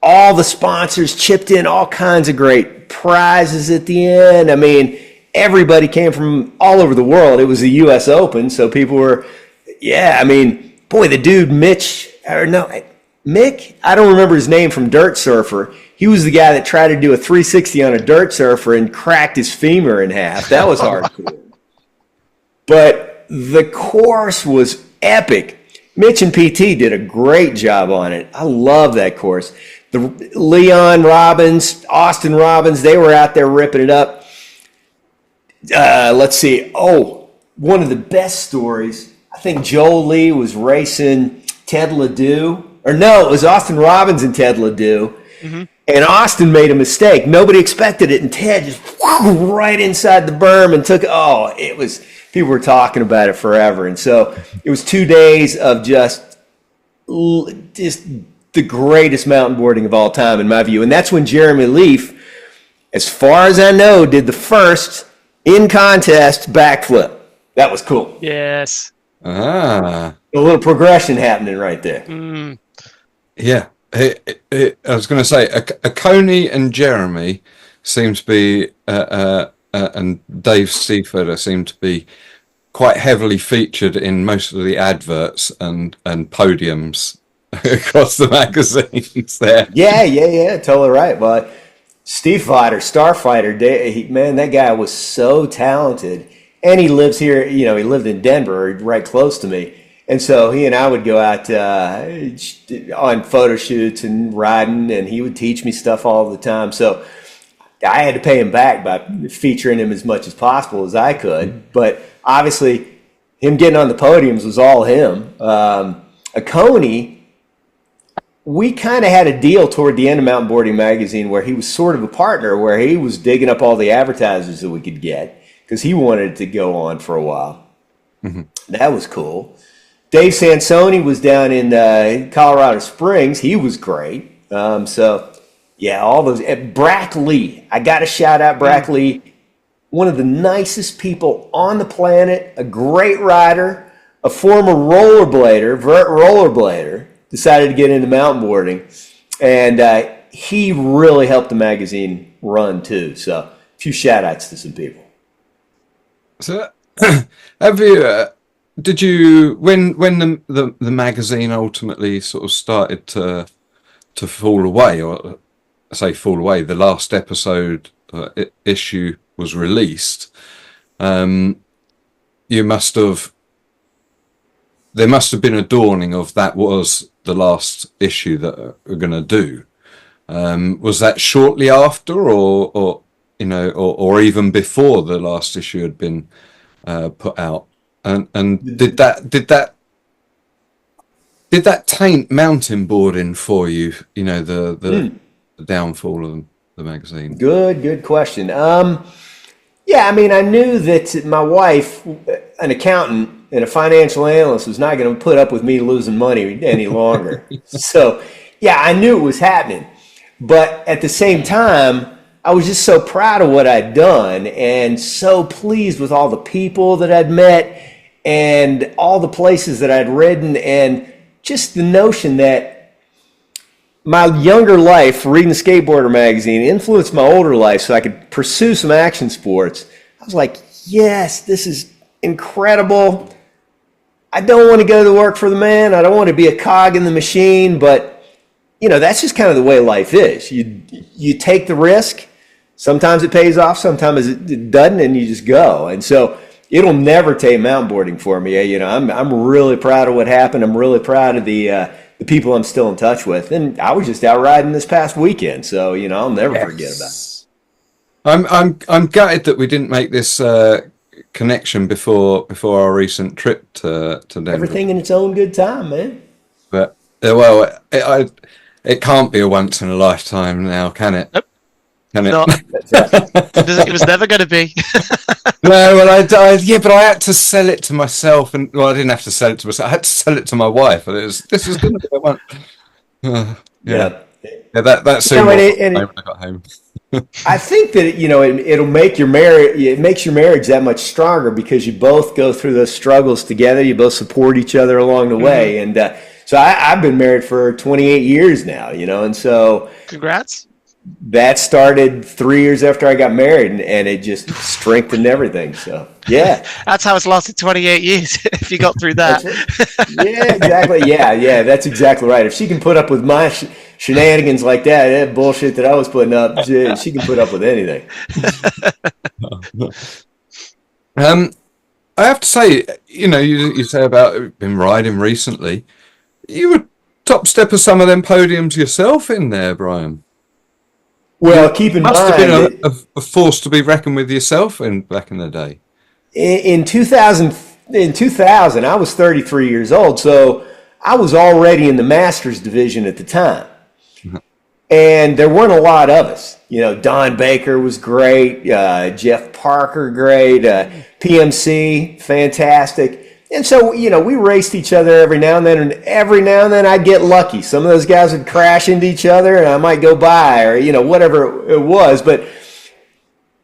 all the sponsors chipped in all kinds of great prizes at the end. I mean, everybody came from all over the world. It was the U.S. Open, so people were, the dude Mick, I don't remember his name, from Dirt Surfer. He was the guy that tried to do a 360 on a dirt surfer and cracked his femur in half. That was hardcore. But the course was epic. Mitch and PT did a great job on it. I love that course. The Leon Robbins, Austin Robbins, they were out there ripping it up. Let's see. Oh, one of the best stories, I think Joel Lee was racing Ted Ledoux. Or no, it was Austin Robbins and Ted Ledoux. Mm-hmm. And Austin made a mistake. Nobody expected it. And Ted just right inside the berm and people were talking about it forever. And so it was 2 days of just the greatest mountain boarding of all time, in my view. And that's when Jeremy Leaf, as far as I know, did the first in-contest backflip. That was cool. Yes. A little progression happening right there. Mm. Yeah. I was going to say, Coney and Jeremy seem to be, and Dave Seafooter seem to be quite heavily featured in most of the adverts and podiums across the magazines there. Yeah, totally right. But Steve Fighter, Starfighter, that guy was so talented. And he lives here, he lived in Denver, right close to me. And so he and I would go out on photo shoots and riding, and he would teach me stuff all the time. So I had to pay him back by featuring him as much as possible as I could. But obviously, him getting on the podiums was all him. Coney, we kind of had a deal toward the end of Mountainboarding magazine where he was sort of a partner, where he was digging up all the advertisers that we could get because he wanted it to go on for a while. Mm-hmm. That was cool. Dave Sansoni was down in Colorado Springs. He was great. All those. Brack Lee. I got to shout out Brack Lee. One of the nicest people on the planet, a great rider, a former vert rollerblader, decided to get into mountainboarding. And he really helped the magazine run too. So a few shout outs to some people. So have you... Did you, when the magazine ultimately sort of started to fall away, or I say fall away, the last episode issue was released, there must have been a dawning of that was the last issue that we're going to do. Was that shortly after, or even before the last issue had been put out? And did that taint mountainboarding for you? The downfall of the magazine. Good question. I knew that my wife, an accountant and a financial analyst, was not going to put up with me losing money any longer. So, I knew it was happening. But at the same time, I was just so proud of what I'd done and so pleased with all the people that I'd met and all the places that I'd ridden, and just the notion that my younger life, reading the Skateboarder magazine, influenced my older life so I could pursue some action sports. I was like, yes, this is incredible. I don't want to go to work for the man. I don't want to be a cog in the machine, but that's just kind of the way life is. You take the risk. Sometimes it pays off, sometimes it doesn't, and you just go. And so it'll never take mountainboarding for me. I'm really proud of what happened. I'm really proud of the the people I'm still in touch with. And I was just out riding this past weekend, so I'll never forget about it. I'm gutted that we didn't make this connection before our recent trip to Denver. Everything in its own good time, man. But it can't be a once in a lifetime now, can it? Nope. Can it? Not. It was never going to be. No, well, but I had to sell it to myself, and I didn't have to sell it to myself. I had to sell it to my wife, and this was going to be a one. Yeah, that soon when I got home. I think that it'll make your marriage. It makes your marriage that much stronger because you both go through those struggles together. You both support each other along the way, and so I've been married for 28 years now. And so congrats. That started 3 years after I got married, and it just strengthened everything. So yeah, that's how it's lasted 28 years. If you got through that, yeah, exactly. Yeah, that's exactly right. If she can put up with my shenanigans like that bullshit that I was putting up, she can put up with anything. I have to say, you say about been riding recently. You were top step of some of them podiums yourself in there, Brian. Well, keep in mind, must have been a force to be reckoned with yourself back in the day. In 2000, I was 33 years old, so I was already in the Masters division at the time. And there weren't a lot of us. Don Baker was great, Jeff Parker, great, PMC, fantastic. And so, we raced each other every now and then, I'd get lucky. Some of those guys would crash into each other, and I might go by, or, whatever it was. But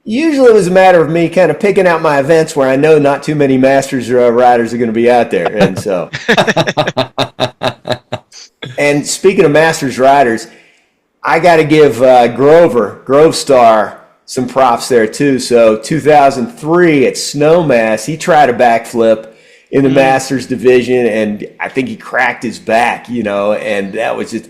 usually it was a matter of me kind of picking out my events where I know not too many Masters riders are going to be out there. And so, and speaking of Masters riders, I got to give Grove Star some props there too. So 2003 at Snowmass, he tried a backflip in the Masters division, and I think he cracked his back, and that was just,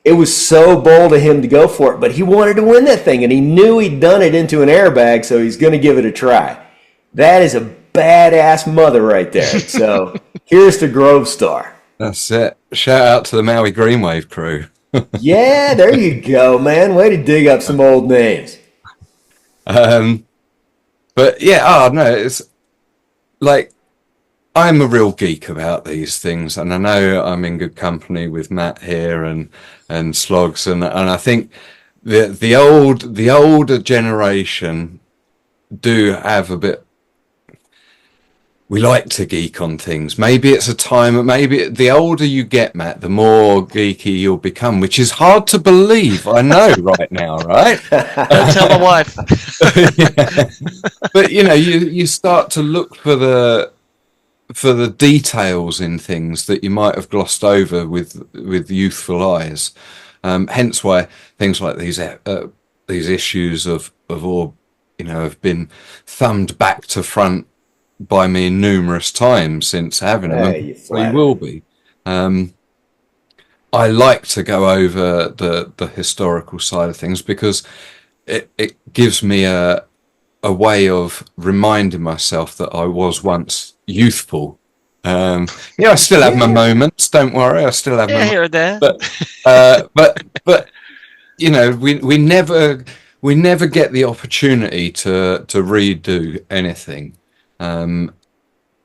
it was so bold of him to go for it, but he wanted to win that thing, and he knew he'd done it into an airbag, so he's going to give it a try. That is a badass mother right there. So here's to Grove Star. That's it. Shout out to the Maui Greenwave crew. Yeah, there you go, man. Way to dig up some old names. But yeah, no, it's like, I'm a real geek about these things, and I know I'm in good company with Matt here and Slogs, and I think the older generation do have a bit. We like to geek on things. Maybe it's a time. Maybe the older you get, Matt, the more geeky you'll become, which is hard to believe. I know right now, right? Don't tell my wife. Yeah. But you start to look for the details in things that you might have glossed over with youthful eyes. Hence why things like these issues of all have been thumbed back to front by me numerous times since having them. They will be. I like to go over the historical side of things because it gives me a way of reminding myself that I was once youthful. I still have my moments. Don't worry, I still have my here and there. But we never get the opportunity to redo anything.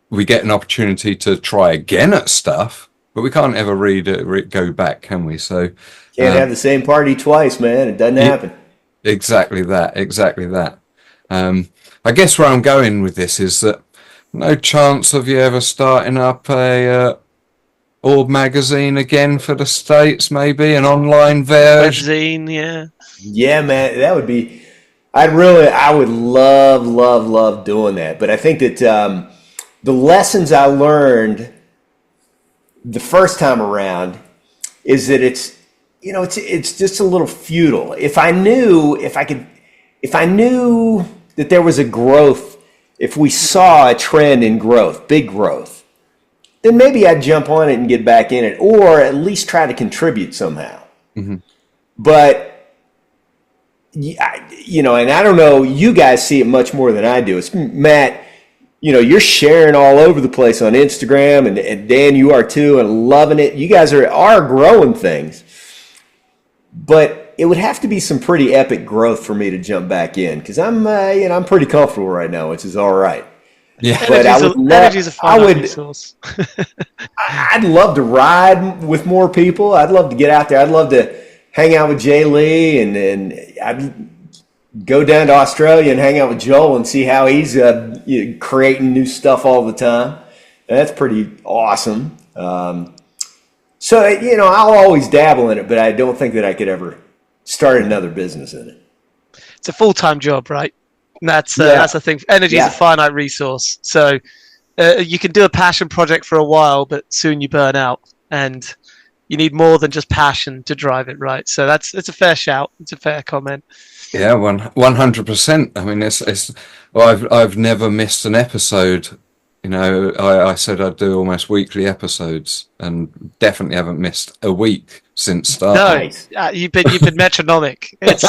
We get an opportunity to try again at stuff, but we can't ever go back, can we? So can't have the same party twice, man. It doesn't happen. Exactly that. I guess where I'm going with this is that no chance of you ever starting up a Orb magazine again for the States, maybe an online version. Webzine, yeah, man, that would be. I would love doing that. But I think that the lessons I learned the first time around is that it's just a little futile. If I knew that there was a growth, if we saw a trend in growth, big growth, then maybe I'd jump on it and get back in it, or at least try to contribute somehow. Mm-hmm. But and I don't know, you guys see it much more than I do. It's Matt, you're sharing all over the place on Instagram, and Dan, you are too, and loving it. You guys are growing things, but it would have to be some pretty epic growth for me to jump back in, because I'm pretty comfortable right now, which is all right. Yeah, but energy's a finite resource. I'd love to ride with more people. I'd love to get out there. I'd love to hang out with Jay Lee, and I'd go down to Australia and hang out with Joel and see how he's creating new stuff all the time. And that's pretty awesome. So, I'll always dabble in it, but I don't think that I could ever start another business in it. It's a full-time job, right? And that's the thing. Energy is a finite resource. So you can do a passion project for a while, but soon you burn out. And you need more than just passion to drive it, right? So it's a fair shout. It's a fair comment. Yeah, 100%. I mean, I've never missed an episode. I said I'd do almost weekly episodes, and definitely haven't missed a week since starting. No, you've been metronomic. It's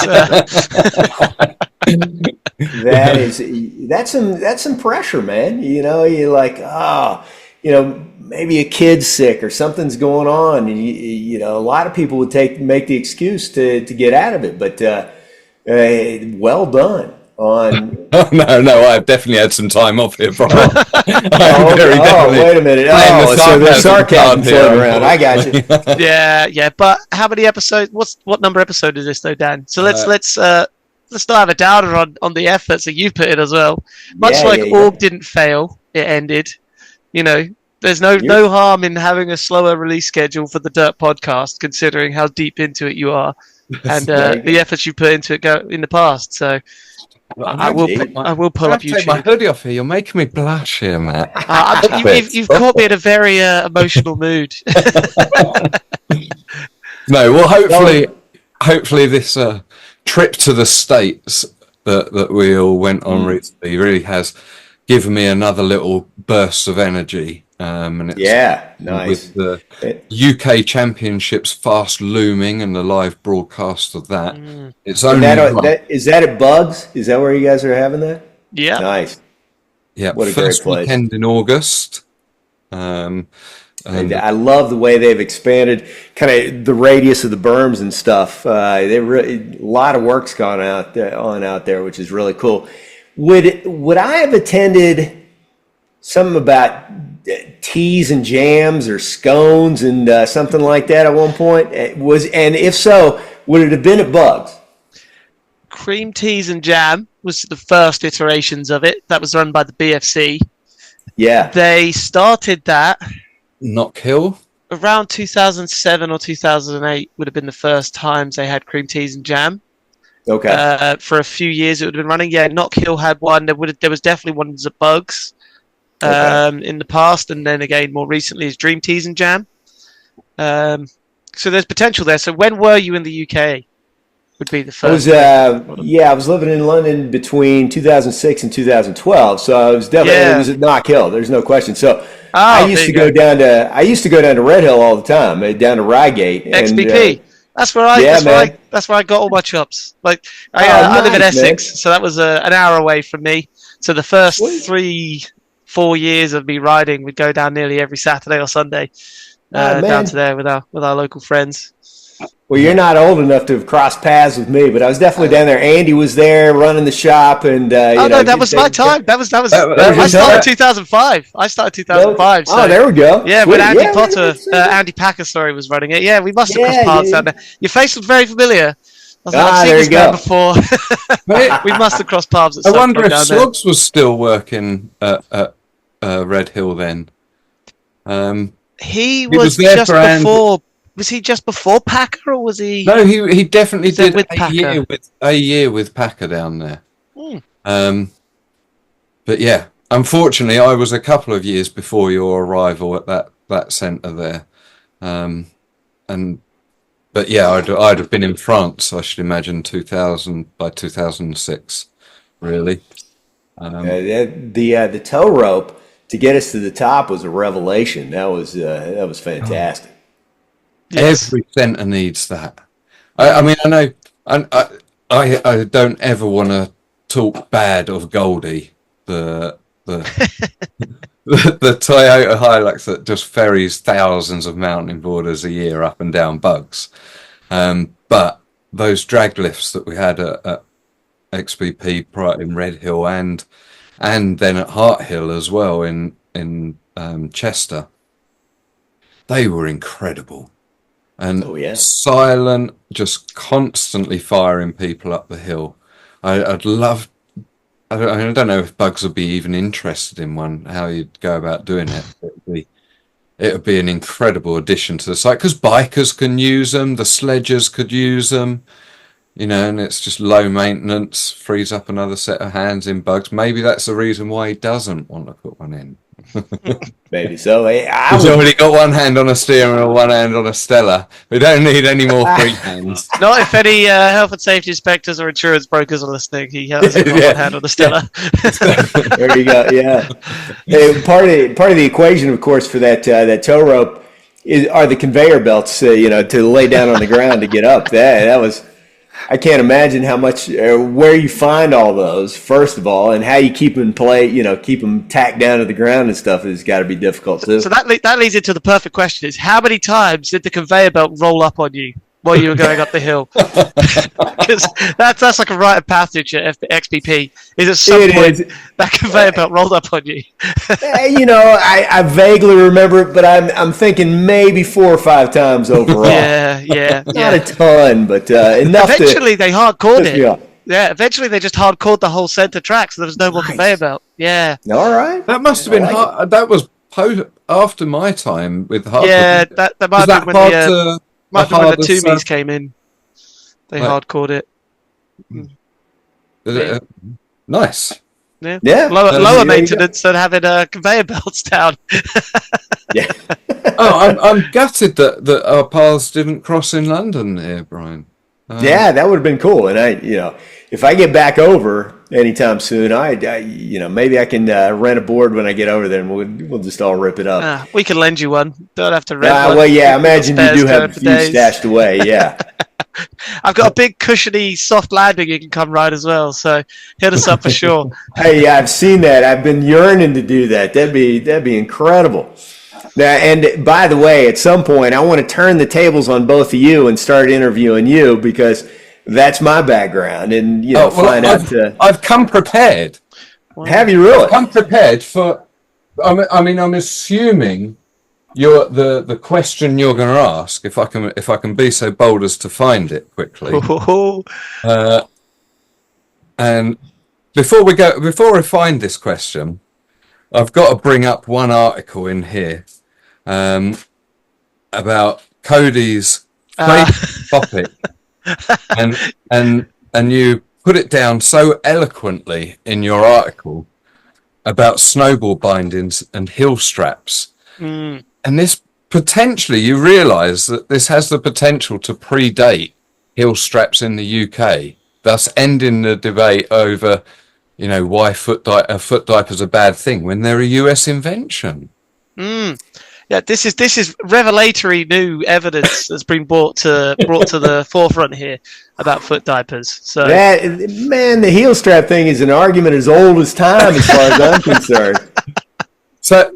that's some pressure, man. You're like, maybe a kid's sick or something's going on, and a lot of people would make the excuse to get out of it, but well done on. No, I've definitely had some time off here, Brian. Wait a minute. So there's sarcasm floating around. I got you. Yeah. But how many episodes? What number episode is this, though, Dan? So let's not have a downer on the efforts that you've put in as well. Much like Org didn't fail, it ended. There's no harm in having a slower release schedule for the Dirt podcast, considering how deep into it you are and the efforts you put into it in the past. So I will pull up YouTube. Take my hoodie off here. You're making me blush here, Matt. You've caught me in a very emotional mood. No, well, hopefully this trip to the States that we all went on recently really has given me another little burst of energy. And it's nice. With the UK Championships fast looming and the live broadcast of that. It's only is that at Bugs? Is that where you guys are having that? Yeah. Nice. Yeah. What a first great place. Weekend in August. And I love the way they've expanded kind of the radius of the berms and stuff. A lot of work's gone out there, which is really cool. Would I have attended something about teas and jams or scones and something like that at one point? And if so, would it have been at Bugs? Cream teas and jam was the first iterations of it. That was run by the BFC. Yeah. They started that. Knock Hill? Around 2007 or 2008 would have been the first times they had cream teas and jam. Okay. For a few years it would have been running. Yeah, Knock Hill had one. There was definitely ones at Bugs in the past, and then again more recently is Dream Teas and Jam. So there's potential there. So when were you in the UK? Would be the first. I was living in London between 2006 and 2012. So I was definitely it was at Knock Hill. There's no question. So I used to go down to Red Hill all the time, down to Reigate. XBP. That's where I got all my chops. Like I live in Essex, man. So that was an hour away from me. So the first 3-4 years of me riding, we'd go down nearly every Saturday or Sunday down to there with our local friends. Well, you're not old enough to have crossed paths with me, but I was definitely down there. Andy was there running the shop, and that was my time. That was I started 2005. I started 2005. So, there we go. Yeah, when Andy Packer, was running it. Yeah, we must have crossed paths down there. Your face was very familiar. I was I've seen this man before. We must have crossed paths at some point. I wonder if Slugs was still working at Red Hill then. He was just before. Was he just before Packer, or was he? No, he definitely did a year with Packer down there. But yeah, unfortunately, I was a couple of years before your arrival at that centre there, but yeah, I'd have been in France. I should imagine 2000 by 2006, really. The tow rope to get us to the top was a revelation. That was fantastic. Yes. Every centre needs that. I mean, I know, I don't ever want to talk bad of Goldie, but the the Toyota Hilux that just ferries thousands of mountain boarders a year up and down bugs. But those drag lifts that we had at XBP in Red Hill and then at Hart Hill as well in Chester, they were incredible. And silent, just constantly firing people up the hill. I'd love. I don't know if Bugs would be even interested in one. How you'd go about doing it? It would be an incredible addition to the site because bikers can use them, the sledgers could use them, and it's just low maintenance, frees up another set of hands in Bugs. Maybe that's the reason why he doesn't want to put one in. Maybe so. He's already got one hand on a steering wheel, one hand on a Stella. We don't need any more free hands. Not if any health and safety inspectors or insurance brokers are listening. He has one hand on the Stella. There you go. Yeah. Part of the equation, of course, for that tow rope are the conveyor belts. To lay down on the ground to get up. That was. I can't imagine how much, where you find all those, first of all, and how you keep them in play, keep them tacked down to the ground and stuff has got to be difficult too. So that leads into the perfect question: is how many times did the conveyor belt roll up on you while you were going up the hill? Because that's like a rite of passage at XBP. Is at some point that conveyor belt rolled up on you? I vaguely remember it, but I'm thinking maybe 4 or 5 times overall. Yeah. Not a ton, but enough. Eventually, they hardcored it. Yeah, eventually they just hardcored the whole center track, so there was no more conveyor belt. Yeah. All right. That must have been hard. That was after my time with hardcore. Yeah, that might have been when the Toomies came in. They hardcored it. Nice. Yeah. Lower maintenance than having conveyor belts down. Yeah. I'm gutted that our paths didn't cross in London here, Brian. Yeah, that would have been cool. And if I get back over anytime soon, I maybe I can rent a board when I get over there, and we'll just all rip it up. We can lend you one. Don't have to rent one. Well, yeah, I imagine you do have a few stashed away. Yeah. I've got a big cushiony soft landing you can come ride as well, so hit us up for sure. Hey, I've seen that. I've been yearning to do that. That'd be incredible. Now, and by the way, at some point, I want to turn the tables on both of you and start interviewing you because that's my background, and find out. I've come prepared. Wow. Have you really? I've come prepared for. I'm assuming the question you're going to ask, if I can be so bold as to find it quickly. And before we find this question, I've got to bring up one article in here about Cody's favorite topic, and you put it down so eloquently in your article about snowboard bindings and heel straps. And this potentially, you realise that this has the potential to predate heel straps in the UK, thus ending the debate over, why foot diaper's a bad thing when they're a US invention. Yeah, this is revelatory new evidence that's been brought to the forefront here about foot diapers. So the heel strap thing is an argument as old as time, as far as I'm concerned. So,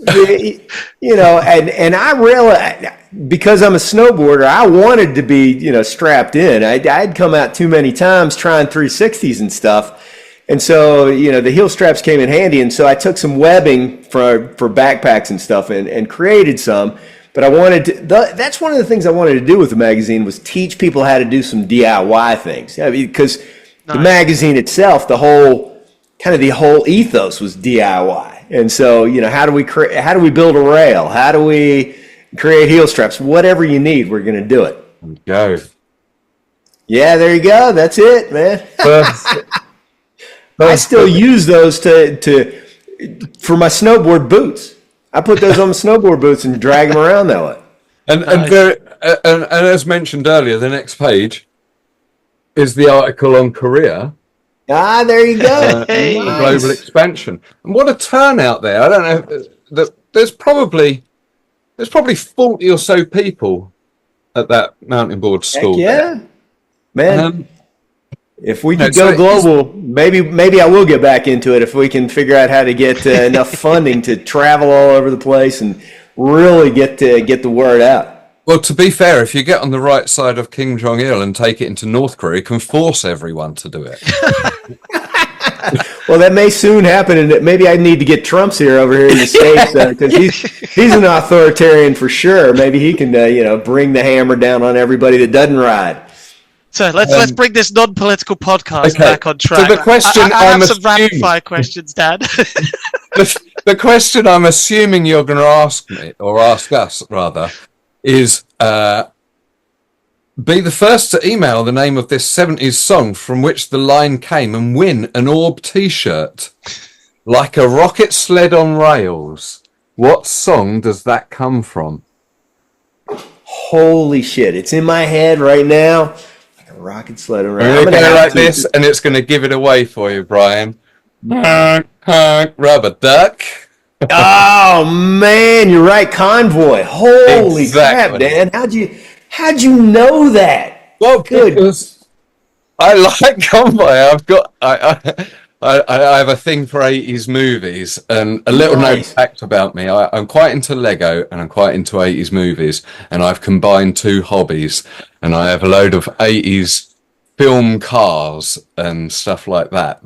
and I realized, because I'm a snowboarder, I wanted to be, strapped in. I'd come out too many times trying 360s and stuff. And so, the heel straps came in handy. And so I took some webbing for backpacks and stuff and created some. But I wanted to, that's one of the things I wanted to do with the magazine was teach people how to do some DIY things. Because the magazine itself, the whole ethos was DIY. And so, how do we build a rail? How do we create heel straps? Whatever you need, we're going to do it. Go. Yeah, there you go. That's it, man. I still use those for my snowboard boots. I put those on my snowboard boots and drag them around that way. And as mentioned earlier, the next page is the article on Korea. There you go. Nice. Global expansion. And what a turnout there. I don't know. There's probably 40 or so people at that mountain board school. Heck yeah. Man. If we No, could so go it global, maybe I will get back into it if we can figure out how to get enough funding to travel all over the place and really get the word out. Well, to be fair, if you get on the right side of Kim Jong Il and take it into North Korea, you can force everyone to do it. Well, that may soon happen, and maybe I need to get Trump's here over here in the States because he's an authoritarian for sure. Maybe he can bring the hammer down on everybody that doesn't ride. So let's bring this non-political podcast back on track. So the question I have some rapid fire questions, Dan. The question I'm assuming you're going to ask me, or ask us rather, is be the first to email the name of this 70s song from which the line came and win an Orb t-shirt. Like a rocket sled on rails. What song does that come from? Holy shit, it's in my head right now. Like a rocket sled around. I'm going to go like this, and it's going to give it away for you, Brian. Rubber duck. Oh man, you're right, Convoy. Holy crap, Dan! How'd you know that? Well, good. Because I like Convoy. I have a thing for 80s movies, and a little known fact about me: I'm quite into Lego, and I'm quite into 80s movies, and I've combined two hobbies, and I have a load of 80s film cars and stuff like that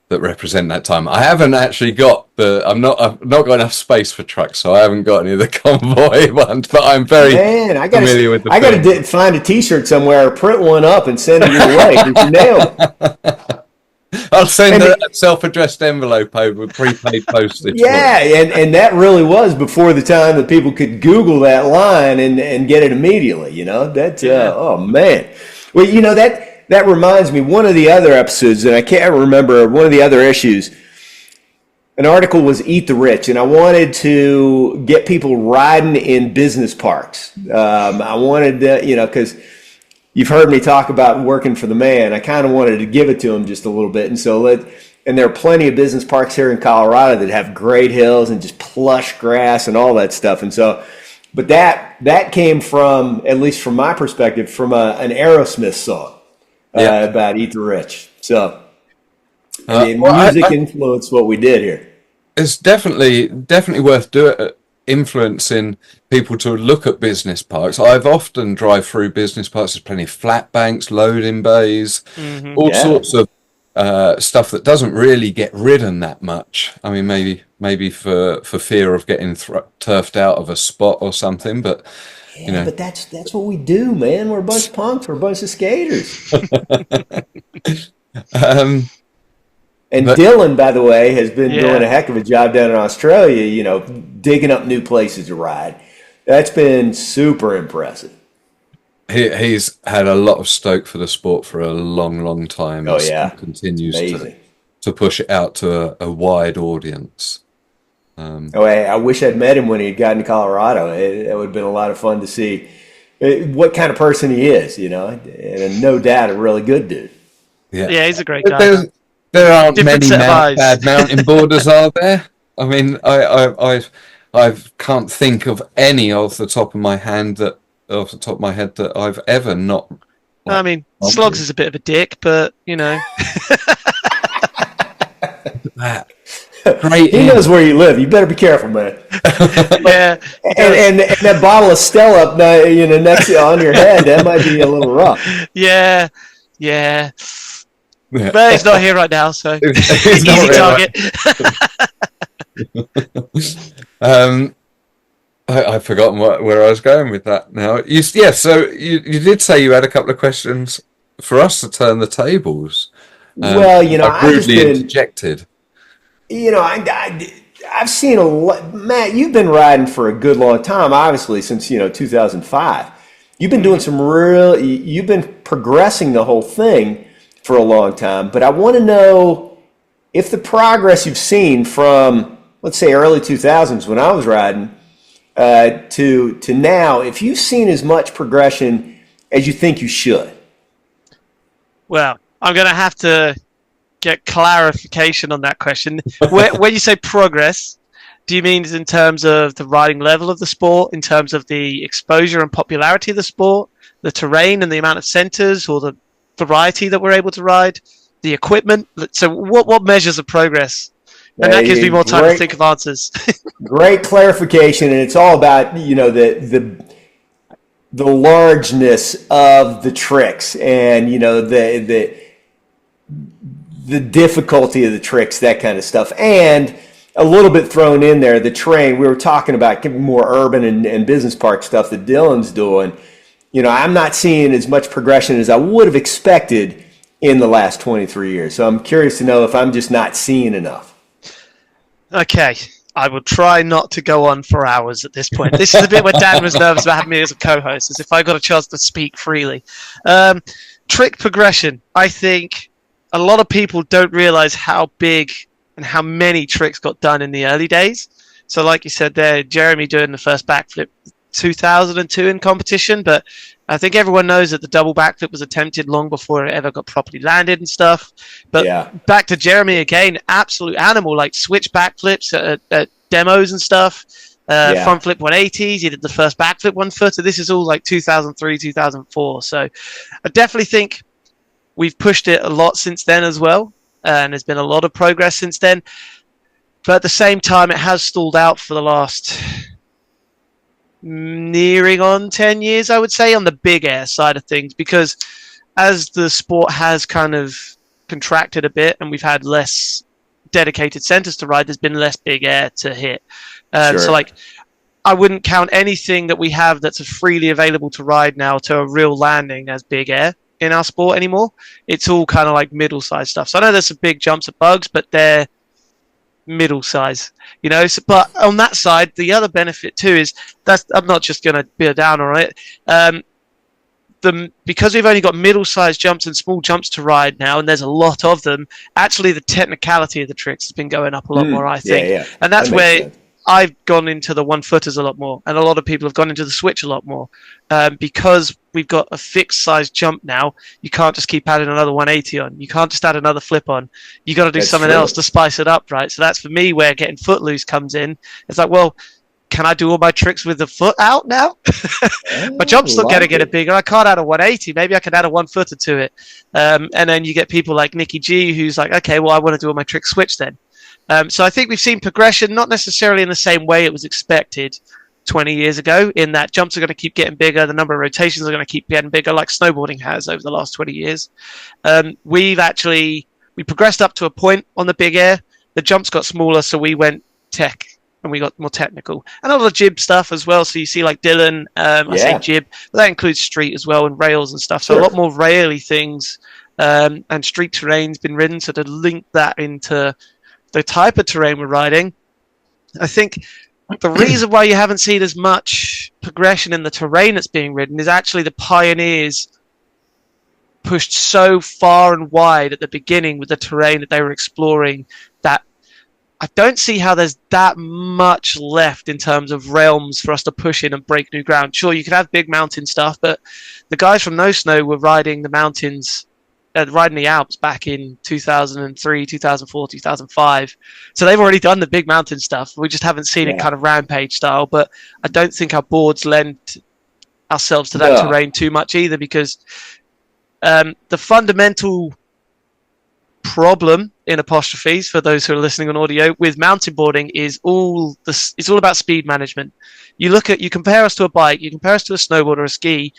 that represent that time. I haven't actually got I've not got enough space for trucks, so I haven't got any of the Convoy ones, but I'm very familiar with the I got to find a t-shirt somewhere, or print one up and send it your way. You nailed it. I'll send a self-addressed envelope over with prepaid postage. Yeah, and that really was before the time that people could Google that line and get it immediately, oh man. Well, that reminds me, one of the other episodes, and I can't remember, one of the other issues, an article was Eat the Rich, and I wanted to get people riding in business parks. I wanted to, because you've heard me talk about working for the man. I kind of wanted to give it to him just a little bit. And there are plenty of business parks here in Colorado that have great hills and just plush grass and all that stuff. And so, but that came from, at least from my perspective, from an Aerosmith song. About Eat the Rich. So, music influenced what we did here. It's definitely worth influencing people to look at business parks. I've often drive through business parks. There's plenty of flat banks, loading bays, all sorts of stuff that doesn't really get ridden that much. I mean, maybe for fear of getting turfed out of a spot or something, but. But that's what we do, man. We're a bunch of punks. We're a bunch of skaters. And Dylan, by the way, has been doing a heck of a job down in Australia, digging up new places to ride. That's been super impressive. He's had a lot of stoke for the sport for a long, long time. Oh, yeah. Continues to push it out to a wide audience. I wish I'd met him when he'd gotten to Colorado. It would have been a lot of fun to see what kind of person he is, and no doubt a really good dude. Yeah, he's a great guy. There aren't many bad mountain boarders, are there? I mean, I can't think of any off the top of my head that I've ever not. I mean, Slogs is a bit of a dick, but that. Great. He knows where you live. You better be careful, man. Yeah. And that bottle of Stella up, next on your head, that might be a little rough. Yeah. But he's not here right now, so easy target. I've forgotten where I was going with that now. So you did say you had a couple of questions for us to turn the tables. Well, I've rudely interjected. I've seen a lot. Matt, you've been riding for a good long time, obviously, since 2005. You've been doing you've been progressing the whole thing for a long time. But I want to know if the progress you've seen from, let's say, early 2000s when I was riding to now, if you've seen as much progression as you think you should. Well, I'm going to have to get clarification on that question. When you say progress, do you mean in terms of the riding level of the sport, in terms of the exposure and popularity of the sport, the terrain and the amount of centers or the variety that we're able to ride, the equipment. So what measures of progress? And that gives me more time to think of answers. Great clarification, and it's all about the largeness of the tricks, and the difficulty of the tricks, that kind of stuff, and a little bit thrown in there the terrain. We were talking about more urban and business park stuff that Dylan's doing. I'm not seeing as much progression as I would have expected in the last 23 years. So I'm curious to know if I'm just not seeing enough. Okay, I will try not to go on for hours at this point. This is the bit where Dan was nervous about having me as a co-host, as if I got a chance to speak freely. Trick progression. I think a lot of people don't realize how big and how many tricks got done in the early days. So like you said there, Jeremy doing the first backflip 2002 in competition, but I think everyone knows that the double backflip was attempted long before it ever got properly landed and stuff. But back to Jeremy again, absolute animal, like switch backflips at demos and stuff. Front flip 180s, he did the first backflip 1-footer. This is all like 2003, 2004. So I definitely think we've pushed it a lot since then as well. And there's been a lot of progress since then. But at the same time, it has stalled out for the last nearing on 10 years, I would say, on the big air side of things, because as the sport has kind of contracted a bit and we've had less dedicated centers to ride, there's been less big air to hit. So like, I wouldn't count anything that we have that's freely available to ride now to a real landing as big air in our sport anymore. It's all kind of like middle-sized stuff. So I know there's some big jumps at bugs, but they're middle size, so, but on that side, the other benefit too is that I'm not just going to be a downer on it. Because we've only got middle-sized jumps and small jumps to ride now, and there's a lot of them, actually the technicality of the tricks has been going up a lot more, I think. And that's where sense. I've gone into the 1-footers a lot more, and a lot of people have gone into the switch a lot more, because we've got a fixed size jump now. You can't just keep adding another 180 on. You can't just add another flip on. You got to do something else to spice it up, right? So that's for me where getting footloose comes in. It's like, well, can I do all my tricks with the foot out now? My jump's not going to get it bigger. I can't add a 180. Maybe I can add a 1-footer to it. And then you get people like Nicky G, who's like, okay, well, I want to do all my tricks switch then. So I think we've seen progression, not necessarily in the same way it was expected 20 years ago, in that jumps are going to keep getting bigger, the number of rotations are going to keep getting bigger, like snowboarding has over the last 20 years. We progressed up to a point on the big air. The jumps got smaller, so we went tech and we got more technical. And all the jib stuff as well. So you see like Dylan, I say jib, but that includes street as well and rails and stuff. So a lot more raily things, and street terrain's been ridden. So to link that into the type of terrain we're riding, I think the reason why you haven't seen as much progression in the terrain that's being ridden is actually the pioneers pushed so far and wide at the beginning with the terrain that they were exploring that I don't see how there's that much left in terms of realms for us to push in and break new ground. Sure, you could have big mountain stuff, but the guys from No Snow were riding the mountains, riding the Alps back in 2003, 2004, 2005. So they've already done the big mountain stuff. We just haven't seen it kind of rampage style, but I don't think our boards lend ourselves to that terrain too much either, because the fundamental problem, in apostrophes for those who are listening on audio, with mountainboarding is it's all about speed management. You compare us to a bike, you compare us to a snowboard or a ski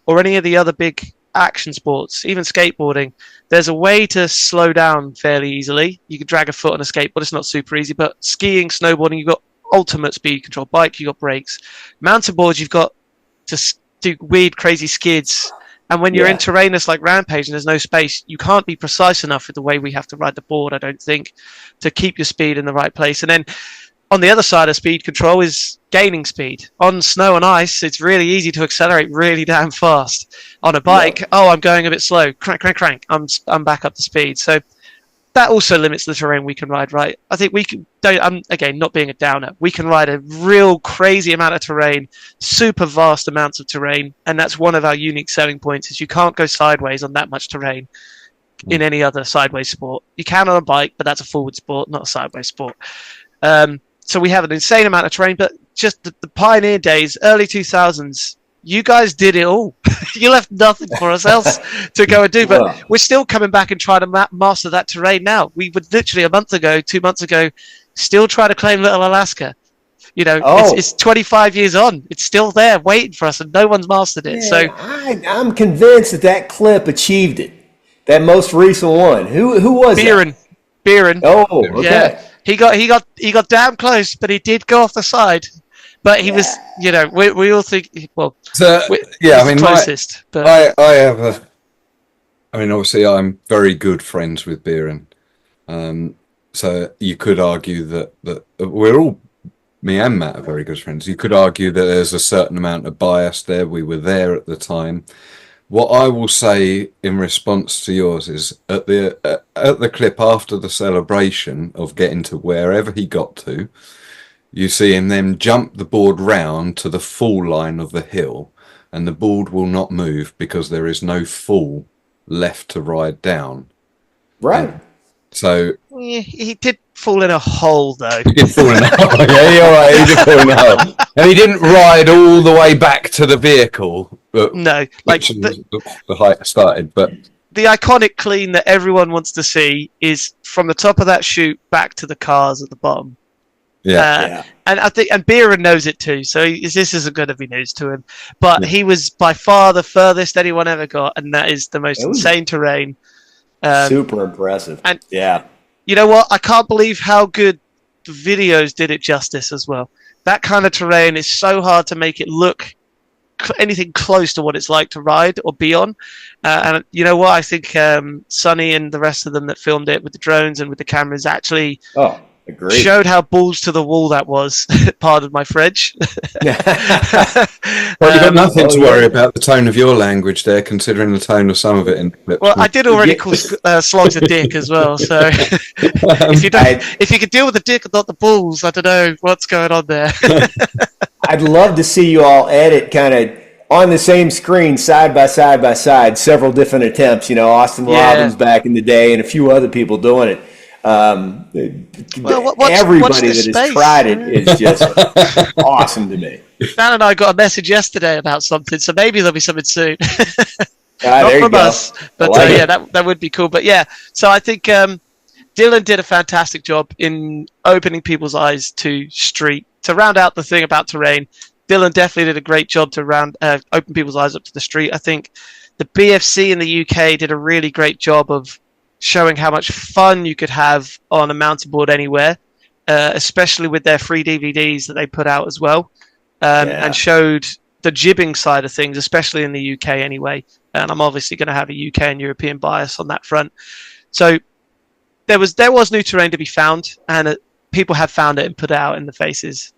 or any of the other big action sports, even skateboarding. There's a way to slow down fairly easily. You can drag a foot on a skateboard, it's not super easy, but skiing, snowboarding, you've got ultimate speed control. Bike, you've got brakes. Mountainboard, you've got to do weird, crazy skids. And when you're in terrain that's like Rampage and there's no space, you can't be precise enough with the way we have to ride the board, I don't think, to keep your speed in the right place. And then on the other side of speed control is gaining speed. On snow and ice, it's really easy to accelerate really damn fast. On a bike, I'm going a bit slow. Crank, crank, crank. I'm back up to speed. So that also limits the terrain we can ride, right? I think we can, I'm again not being a downer, we can ride a real crazy amount of terrain, super vast amounts of terrain, and that's one of our unique selling points, is you can't go sideways on that much terrain in any other sideways sport. You can on a bike, but that's a forward sport, not a sideways sport. So we have an insane amount of terrain, but just the pioneer days, early 2000s, you guys did it all. You left nothing for us else to go and do. But we're still coming back and trying to master that terrain now. We would literally 2 months ago, still try to claim Little Alaska. You know, it's 25 years on. It's still there waiting for us, and no one's mastered it. Yeah, So I'm convinced that clip achieved it. That most recent one. Who was it? Biren. Oh, okay. Yeah, he got damn close, but he did go off the side. But he was, you know, we all think, well, I mean, closest. But I have I mean, obviously, I'm very good friends with Biren. So you could argue that we're all, me and Matt are very good friends. You could argue that there's a certain amount of bias there. We were there at the time. What I will say in response to yours is at the clip after the celebration of getting to wherever he got to, you see him then jump the board round to the fall line of the hill, and the board will not move because there is no fall left to ride down. Right. So he did fall in a hole, though. He did fall in a hole. Yeah, you're right. He did fall in a hole, and he didn't ride all the way back to the vehicle. No, like the height started, but the iconic clean that everyone wants to see is from the top of that chute back to the cars at the bottom. Yeah. And I think, and Biren knows it too, so this isn't going to be news to him. But he was by far the furthest anyone ever got, and that is the most insane terrain. Super impressive. And you know what? I can't believe how good the videos did it justice as well. That kind of terrain is so hard to make it look anything close to what it's like to ride or be on. And you know what? I think Sonny and the rest of them that filmed it with the drones and with the cameras actually showed how balls to the wall that was. Pardon my French. Well, you've got nothing to worry about the tone of your language there, considering the tone of some of it in the clip. Well, I did already call slogs a dick as well, so if you could deal with the dick and not the balls, I don't know what's going on there. I'd love to see you all edit kind of on the same screen, side by side, several different attempts. You know, Austin Robbins back in the day and a few other people doing it. Everybody that has tried it is just awesome to me. Dan and I got a message yesterday about something, so maybe there'll be something soon. Not from us, but that would be cool. But yeah, so I think Dylan did a fantastic job in opening people's eyes to street. To round out the thing about terrain, Dylan definitely did a great job to open people's eyes up to the street. I think the BFC in the UK did a really great job of showing how much fun you could have on a mountain board anywhere, especially with their free DVDs that they put out as well, and showed the jibbing side of things, especially in the UK anyway. And I'm obviously going to have a UK and European bias on that front. So there was new terrain to be found, and people have found it and put it out in the faces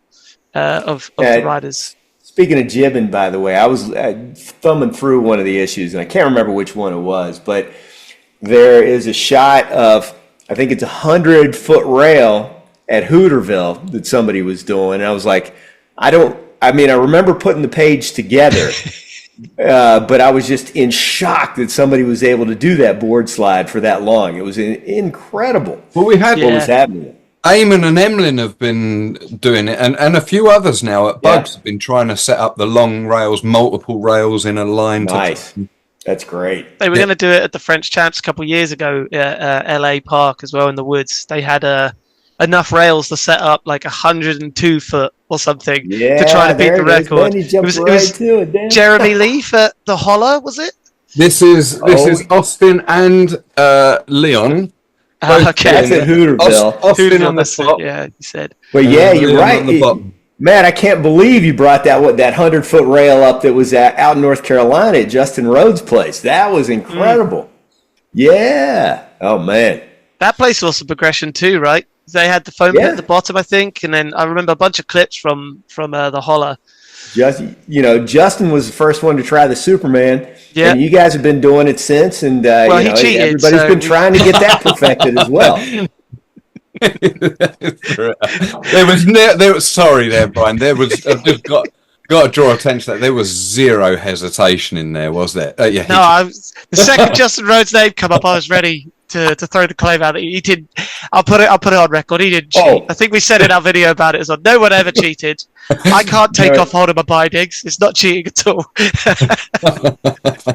of the riders. Speaking of jibbing, by the way, I was thumbing through one of the issues, and I can't remember which one it was, but there is a shot of, I think it's 100-foot rail at Hooterville that somebody was doing. And I was like, I remember putting the page together, but I was just in shock that somebody was able to do that board slide for that long. It was incredible. Well, we had what was happening. Eamon and Emlyn have been doing it, and a few others now at Bugs have been trying to set up the long rails, multiple rails in a line. Nice. That's great. They were going to do it at the French Champs a couple of years ago at LA Park as well in the woods. They had enough rails to set up like 102 foot or something to try to beat the record. It was Jeremy Leaf at the Holler, was it? This is Austin and Leon. Okay. That's at Hooterville. Austin on the top. Yeah, you said. But you're right. Man, I can't believe you brought that 100-foot rail up that was out in North Carolina at Justin Rhodes' place. That was incredible. Yeah. Oh, man. That place was a progression too, right? They had the foam pit at the bottom, I think, and then I remember a bunch of clips from the Holler. Justin was the first one to try the Superman, and you guys have been doing it since, and he cheated, everybody's been trying to get that perfected as well. Sorry there, Brian. I've just got to draw attention to that. There was zero hesitation in there, was there? The second Justin Rhodes' name come up, I was ready. to throw the claim out that he did. I'll put it on record. He didn't cheat. Oh. I think we said in our video about it as well. No one ever cheated. I can't take No. off holding my bindings. It's not cheating at all.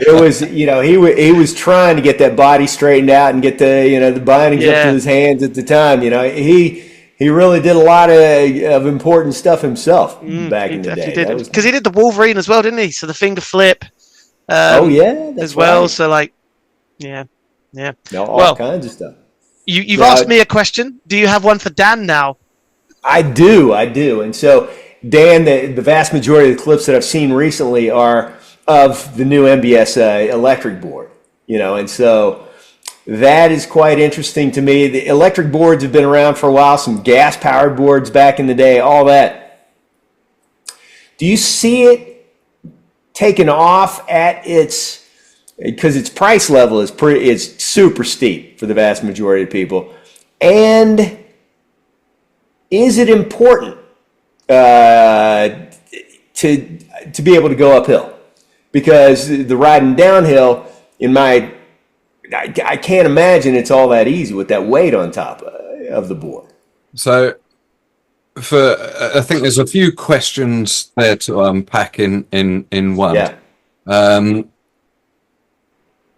It was, he was trying to get that body straightened out and get the bindings up to his hands at the time. He really did a lot of important stuff himself back in the day. Because he did the Wolverine as well, didn't he? So the finger flip. That's as well. right. So All kinds of stuff. You've asked me a question. Do you have one for Dan now? I do. And so, Dan, the vast majority of the clips that I've seen recently are of the new MBS electric board. And so that is quite interesting to me. The electric boards have been around for a while. Some gas-powered boards back in the day. All that. Do you see it taken off at because its price level is super steep for the vast majority of people, and is it important to be able to go uphill? Because the riding downhill, I can't imagine it's all that easy with that weight on top of the board. So, I think there's a few questions there to unpack in one. Yeah.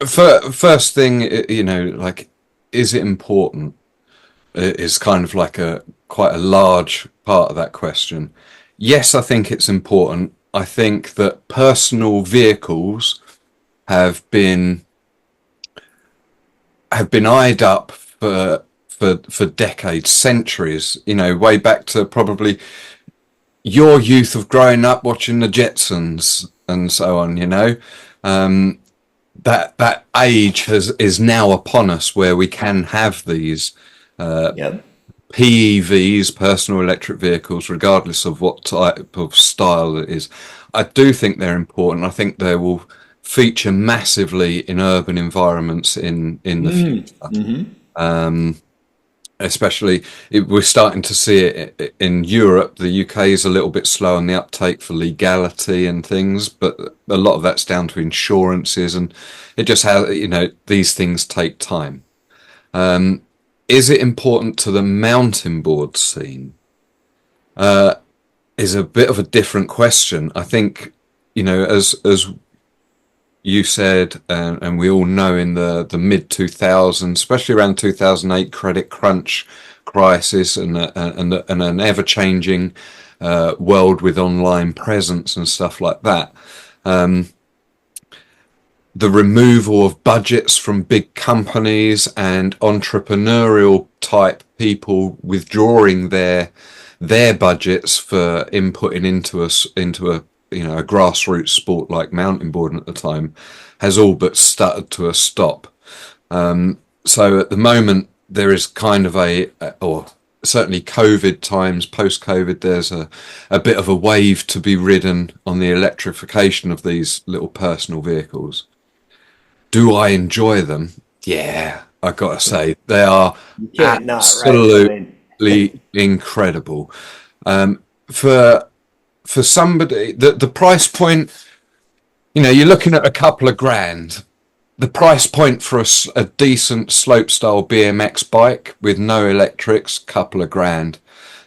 First thing, is it important? Is kind of like quite a large part of that question. Yes, I think it's important. I think that personal vehicles have been eyed up for decades, centuries, way back to probably your youth of growing up watching the Jetsons and so on, that age is now upon us where we can have these PEVs, personal electric vehicles, regardless of what type of style it is. I do think they're important. I think they will feature massively in urban environments in the future. Mm-hmm. Especially, we're starting to see it in Europe. The UK is a little bit slow on the uptake for legality and things, but a lot of that's down to insurances, and it just has, these things take time. Is it important to the mountain board scene? Is a bit of a different question. I think, as you said, and we all know, in the mid 2000s, especially around 2008 credit crunch crisis and an ever changing world with online presence and stuff like that. The removal of budgets from big companies and entrepreneurial type people withdrawing their budgets for inputting into a a grassroots sport like mountainboarding at the time has all but stuttered to a stop. So at the moment there is kind of or certainly COVID times, post-COVID, there's a bit of a wave to be ridden on the electrification of these little personal vehicles. Do I enjoy them? Yeah, I gotta say they are absolutely incredible. For somebody, the price point, you're looking at a couple of grand. The price point for a decent slopestyle BMX bike with no electrics, couple of grand.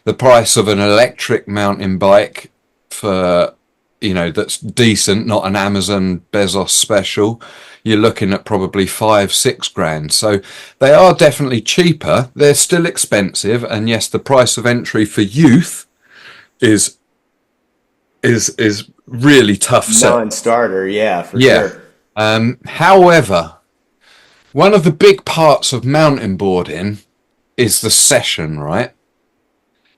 The price of an electric mountain bike for, that's decent, not an Amazon Bezos special, you're looking at probably 5-6 grand. So they are definitely cheaper. They're still expensive, and yes, the price of entry for youth is really tough. Non-starter, for sure. However, one of the big parts of mountainboarding is the session, right?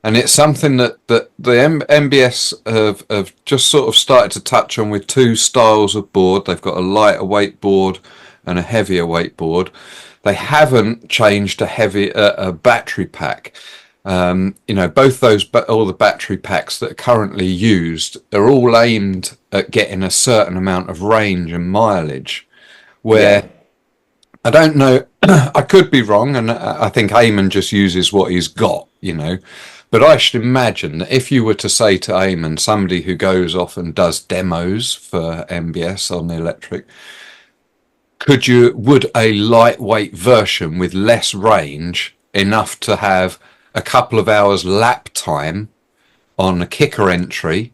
And it's something that the MBS have just sort of started to touch on with two styles of board. They've got a lighter weight board and a heavier weight board. They haven't changed a battery pack. Both those, all the battery packs that are currently used are all aimed at getting a certain amount of range and mileage, where I don't know, I could be wrong, and I think Eamon just uses what he's got, but I should imagine that if you were to say to Eamon, somebody who goes off and does demos for MBS on the electric, would a lightweight version with less range enough to have a couple of hours lap time on a kicker entry?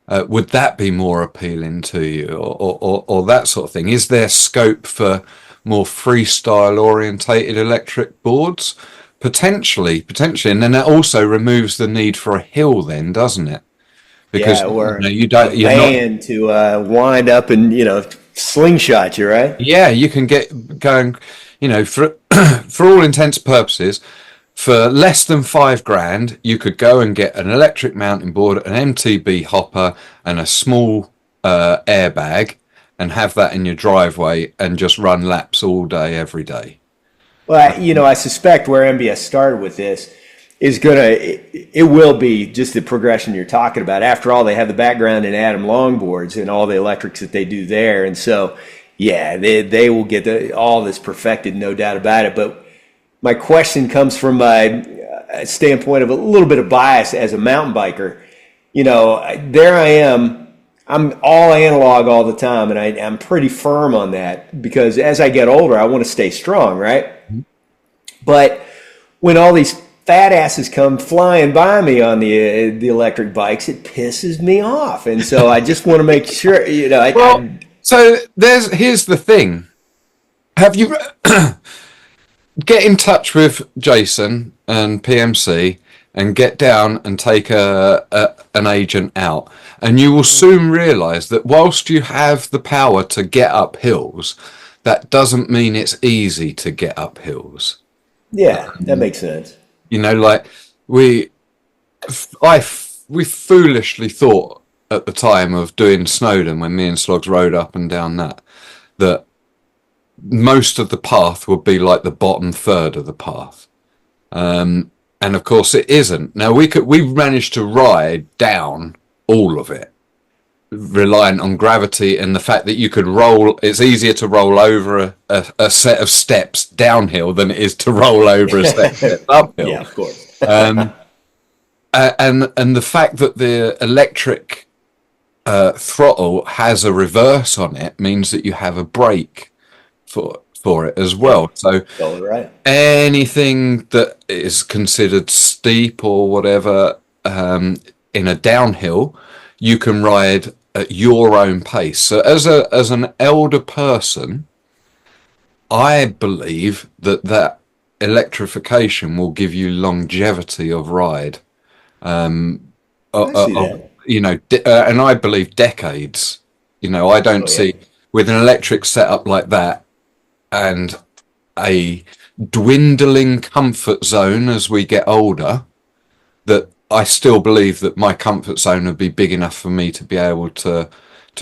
Would that be more appealing to you, or that sort of thing? Is there scope for more freestyle orientated electric boards? Potentially, and then that also removes the need for a hill, then, doesn't it? Because or you don't, you're band to wind up and slingshot you, right? Yeah, you can get going, for for all intents and purposes, for less than $5,000, you could go and get an electric mountain board, an MTB hopper, and a small airbag, and have that in your driveway and just run laps all day, every day. Well, I suspect where MBS started with this is it will be just the progression you're talking about. After all, they have the background in Atom longboards and all the electrics that they do there. And so, yeah, they will get all this perfected, no doubt about it. But my question comes from a standpoint of a little bit of bias as a mountain biker. There I am. I'm all analog all the time, and I'm pretty firm on that because as I get older, I want to stay strong, right? Mm-hmm. But when all these fat asses come flying by me on the electric bikes, it pisses me off, and so I just want to make sure, So here's the thing: have you get in touch with Jason and PMC and get down and take an agent out, and you will soon realise that whilst you have the power to get up hills, that doesn't mean it's easy to get up hills. Yeah, that makes sense. Like we foolishly thought at the time of doing Snowdon, when me and Slogs rode up and down that most of the path would be like the bottom third of the path. And of course it isn't. Now we managed to ride down all of it, reliant on gravity and the fact that you could roll. It's easier to roll over a set of steps downhill than it is to roll over a step uphill. Yeah, of course. And the fact that the electric throttle has a reverse on it means that you have a brake for it as well. So totally right. Anything that is considered steep or whatever in a downhill, you can ride at your own pace. So as an elder person, I believe that electrification will give you longevity of ride. And I believe decades. I don't see with an electric setup like that and a dwindling comfort zone as we get older, that I still believe that my comfort zone would be big enough for me to be able to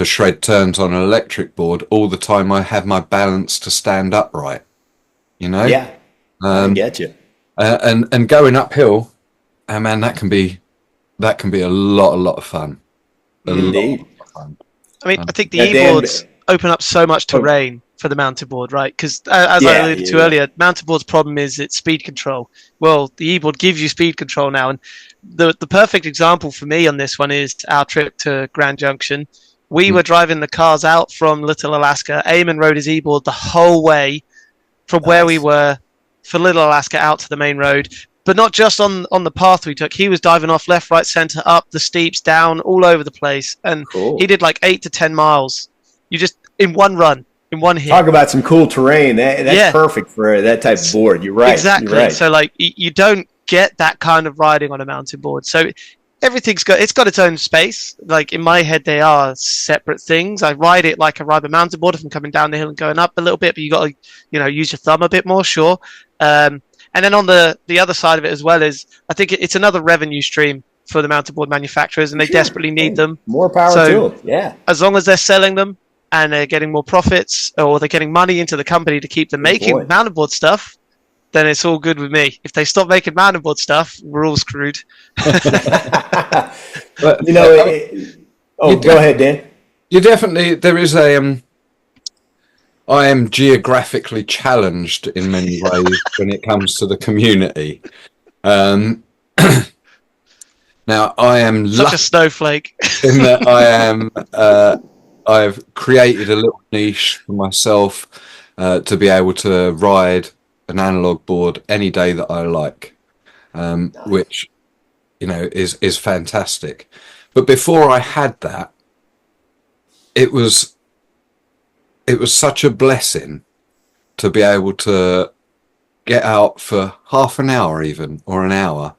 shred turns on an electric board all the time I have my balance to stand upright. Yeah, I get you. And going uphill, man, that can be a lot of fun. Indeed. I mean, I think the e-boards open up so much terrain for the Mountainboard, right? Because as I alluded to earlier, Mountainboard's problem is its speed control. Well, the e-board gives you speed control now, and the perfect example for me on this one is our trip to Grand Junction. We were driving the cars out from Little Alaska. Eamon rode his e-board the whole way from where we were for Little Alaska out to the main road. But not just on the path we took. He was diving off left, right, center, up the steeps, down, all over the place. And he did like 8 to 10 miles. You just, in one run, in one hit. Talk about some cool terrain. That's perfect for that type of board. You're right. Exactly. You're right. So like you don't get that kind of riding on a mountain board. So everything's got its own space. Like in my head, they are separate things. I ride it like I ride a mountain board if I'm coming down the hill and going up a little bit, but you got to, use your thumb a bit more, sure. And then on the other side of it as well is, I think it's another revenue stream for the mountain board manufacturers, and they desperately need them. More power to them. Yeah. As long as they're selling them and they're getting more profits, or they're getting money into the company to keep them making mountain board stuff, then it's all good with me. If they stop making mountain board stuff, we're all screwed. But, go ahead, Dan. You definitely, there is I am geographically challenged in many ways when it comes to the community. Now, I am such a snowflake in that I've created a little niche for myself to be able to ride an analog board any day that I like, which is fantastic. But before I had that, it was such a blessing to be able to get out for half an hour even, or an hour,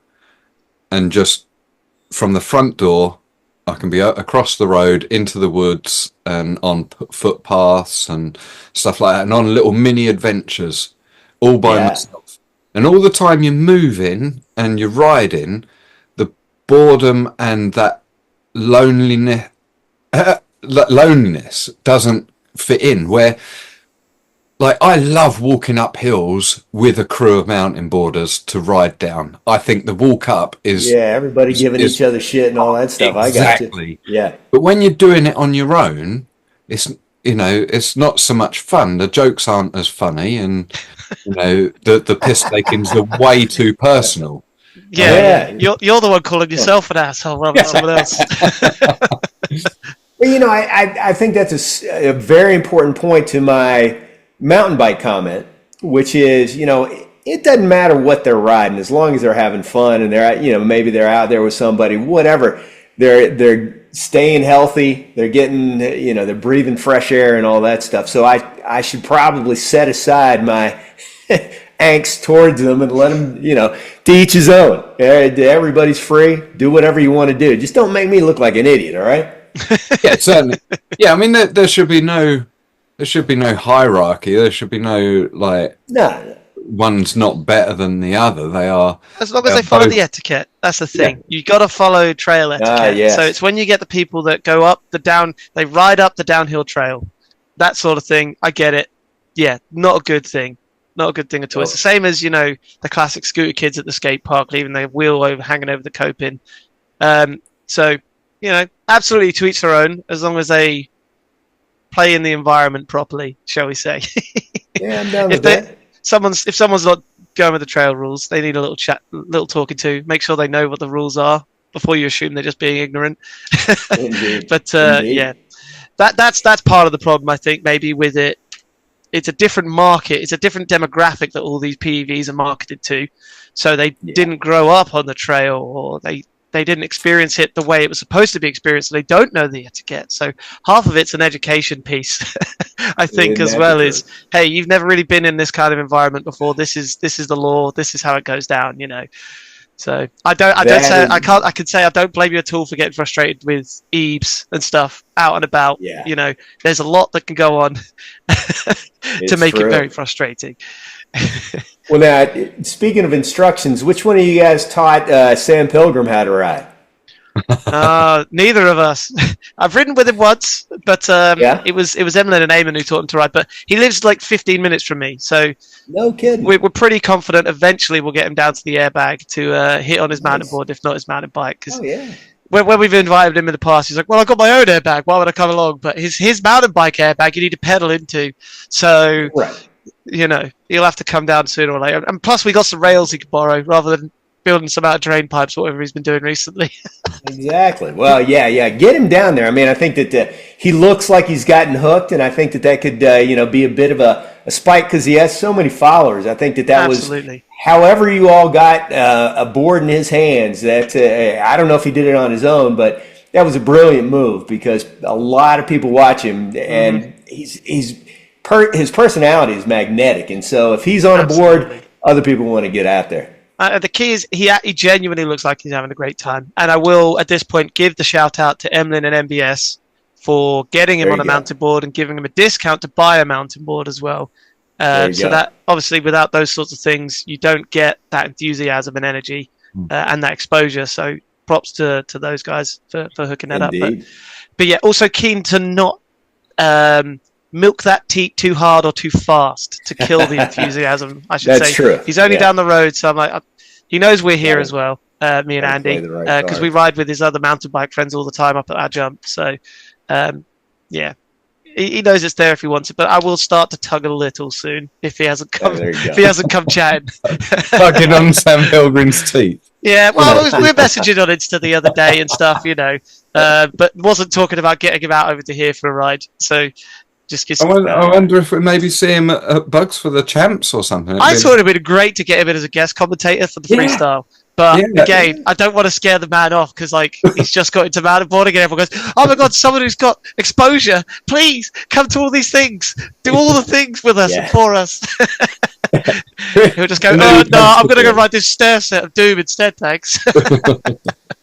and just from the front door I can be across the road into the woods and on footpaths and stuff like that, and on little mini adventures all by myself. And all the time you're moving and you're riding, the boredom and that loneliness doesn't fit in. Where, like, I love walking up hills with a crew of mountain boarders to ride down. I think the walk up is everybody giving each other shit and all that stuff. Exactly. I got you. Yeah. But when you're doing it on your own, it's not so much fun. The jokes aren't as funny, and the piss takings are way too personal. Yeah. You're the one calling yourself an asshole rather than someone else. Well, I think that's a very important point to my mountain bike comment, which is, it doesn't matter what they're riding as long as they're having fun and they're, maybe they're out there with somebody, whatever. They're staying healthy. They're getting, they're breathing fresh air and all that stuff. So I should probably set aside my angst towards them and let them, to each his own. Everybody's free. Do whatever you want to do. Just don't make me look like an idiot. All right. Yeah, certainly. Yeah, I mean, there should be no hierarchy. There should be no one's not better than the other. They are, as long as they follow the etiquette. That's the thing. Yeah. You got to follow trail etiquette. Yes. So it's when you get the people that go up they ride up the downhill trail, that sort of thing. I get it. Yeah, not a good thing. Not a good thing at all. It's the same as the classic scooter kids at the skate park leaving their wheel hanging over the coping. So absolutely to each their own, as long as they play in the environment properly, shall we say. Yeah, I'm down with that. If someone's not going with the trail rules, they need a little talking to. Make sure they know what the rules are before you assume they're just being ignorant. Indeed. But Indeed. yeah, that's part of the problem, I think, maybe with it. It's a different market. It's a different demographic that all these PEVs are marketed to. So they didn't grow up on the trail, or they didn't experience it the way it was supposed to be experienced. So they don't know the etiquette. So half of it's an education piece, I think, as well. Is, hey, you've never really been in this kind of environment before. This is the law. This is how it goes down. So I can say I don't blame you at all for getting frustrated with eaves and stuff out and about. Yeah. There's a lot that can go on to make it very frustrating. Well, now, speaking of instructions, which one of you guys taught Sam Pilgrim how to ride? Neither of us. I've ridden with him once, but it was Emlyn and Eamon who taught him to ride. But he lives like 15 minutes from me, so no kidding. We're pretty confident eventually we'll get him down to the airbag to hit on his mountain board, if not his mountain bike. Cause when we've invited him in the past, he's like, "Well, I've got my own airbag. Why would I come along?" But his mountain bike airbag, you need to pedal into, so he'll have to come down sooner or later. And plus, we got some rails he could borrow rather than building some out of drain pipes, whatever he's been doing recently. Exactly. Well, yeah. Get him down there. I mean, I think that he looks like he's gotten hooked, and I think that could, be a bit of a spike because he has so many followers. I think that Absolutely. Was, however you all got a board in his hands, that I don't know if he did it on his own, but that was a brilliant move because a lot of people watch him, and his personality is magnetic. And so if he's on a board, other people want to get out there. The key is he genuinely looks like he's having a great time. And I will, at this point, give the shout out to Emlyn and MBS for getting him on a mountain board and giving him a discount to buy a mountain board as well. So that, obviously, without those sorts of things, you don't get that enthusiasm and energy and that exposure. So props to those guys for hooking that up. But yeah, also keen to not milk that teat too hard or too fast to kill the enthusiasm, I should say. That's true. He's only down the road, so I'm like, he knows we're here as well, me and Andy, because we ride with his other mountain bike friends all the time up at our jump. So, he knows it's there if he wants it. But I will start to tug a little soon if he hasn't come. If he hasn't come chatting, Tugging on Sam Pilgrim's teeth. Yeah, well, we were messaging on Insta the other day and stuff, but wasn't talking about getting him out over to here for a ride. So just gives. I wonder if we maybe see him at Bugs for the Champs or something. I thought it'd been great to get him in as a guest commentator for the freestyle. But again, I don't want to scare the man off because he's just got into mountainboarding and everyone goes, "Oh my God, someone who's got exposure! Please come to all these things, do all the things with us and for us." He'll just go, "Oh no, I'm going to go ride this stair set of doom instead, thanks."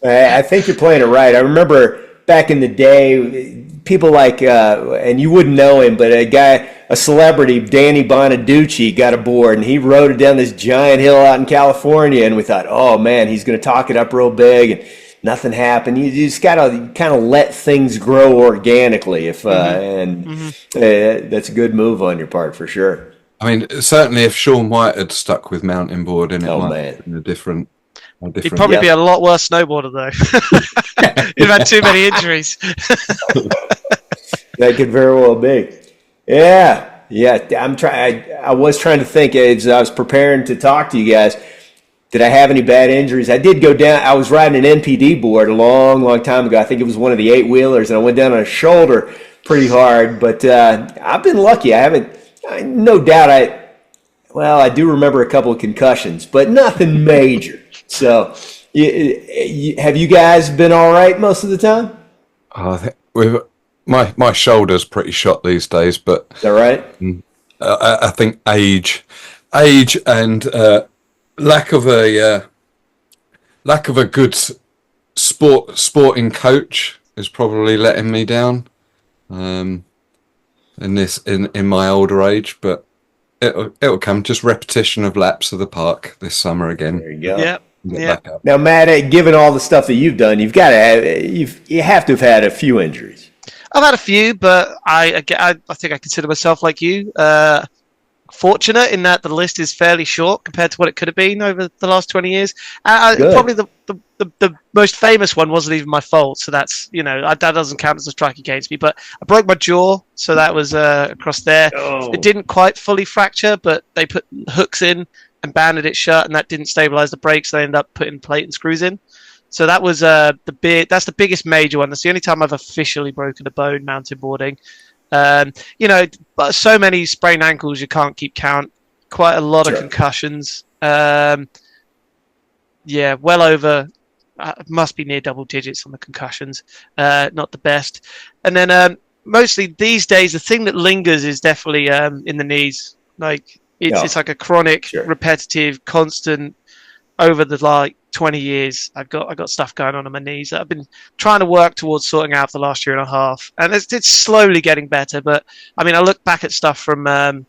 I think you're playing it right. I remember back in the day, people like, and you wouldn't know him, but a celebrity, Danny Bonaducci, got aboard, and he rode it down this giant hill out in California, and we thought, oh, man, he's going to talk it up real big, and nothing happened. You just got to kind of let things grow organically, that's a good move on your part, for sure. I mean, certainly if Sean White had stuck with mountainboarding, it might have been a different... He'd probably be a lot worse snowboarder, though. He'd have had too many injuries. That could very well be. Yeah. I was trying to think as I was preparing to talk to you guys. Did I have any bad injuries? I did go down. I was riding an NPD board a long, long time ago. I think it was one of the 8-wheelers, and I went down on a shoulder pretty hard. But I've been lucky. No doubt. I do remember a couple of concussions, but nothing major. So, have you guys been all right most of the time? I think my shoulder's pretty shot these days, but is that right? I think age, and lack of a good sporting coach is probably letting me down. In my older age, but it'll come. Just repetition of laps of the park this summer again. There you go. Yeah. Now, Matt, given all the stuff that you've done, you have to have had a few injuries. I've had a few, but I think I consider myself like you, fortunate in that the list is fairly short compared to what it could have been over the last 20 years. Probably the most famous one wasn't even my fault, so that's that doesn't count as a strike against me. But I broke my jaw, so that was across there. Oh. It didn't quite fully fracture, but they put hooks in and banded it shut, and that didn't stabilize the brakes. So they ended up putting plate and screws in. So that was that's the biggest major one. That's the only time I've officially broken a bone mountain boarding. But so many sprained ankles you can't keep count. Quite a lot of concussions. Well over. Must be near double digits on the concussions. Not the best. And then mostly these days, the thing that lingers is definitely in the knees. It's like a chronic, repetitive, constant. Over the 20 years, I've got stuff going on my knees that I've been trying to work towards sorting out for the last year and a half, and it's slowly getting better. But I mean, I look back at stuff from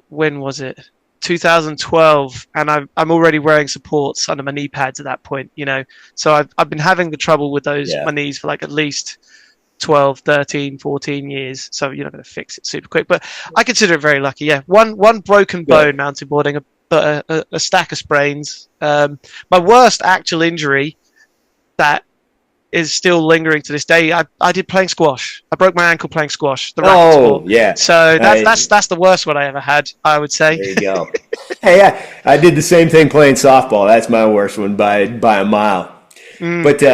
when was it? 2012, and I'm already wearing supports under my knee pads at that point. So I've been having the trouble with those my knees for at least 12, 13, 14 years. So you're not going to fix it super quick, but I consider it very lucky. Yeah, one broken bone mountain boarding, but a stack of sprains. My worst actual injury that is still lingering to this day. I did playing squash. I broke my ankle playing squash. The racket sport. Yeah. So that's the worst one I ever had, I would say. There you go. Hey, I did the same thing playing softball. That's my worst one by a mile. But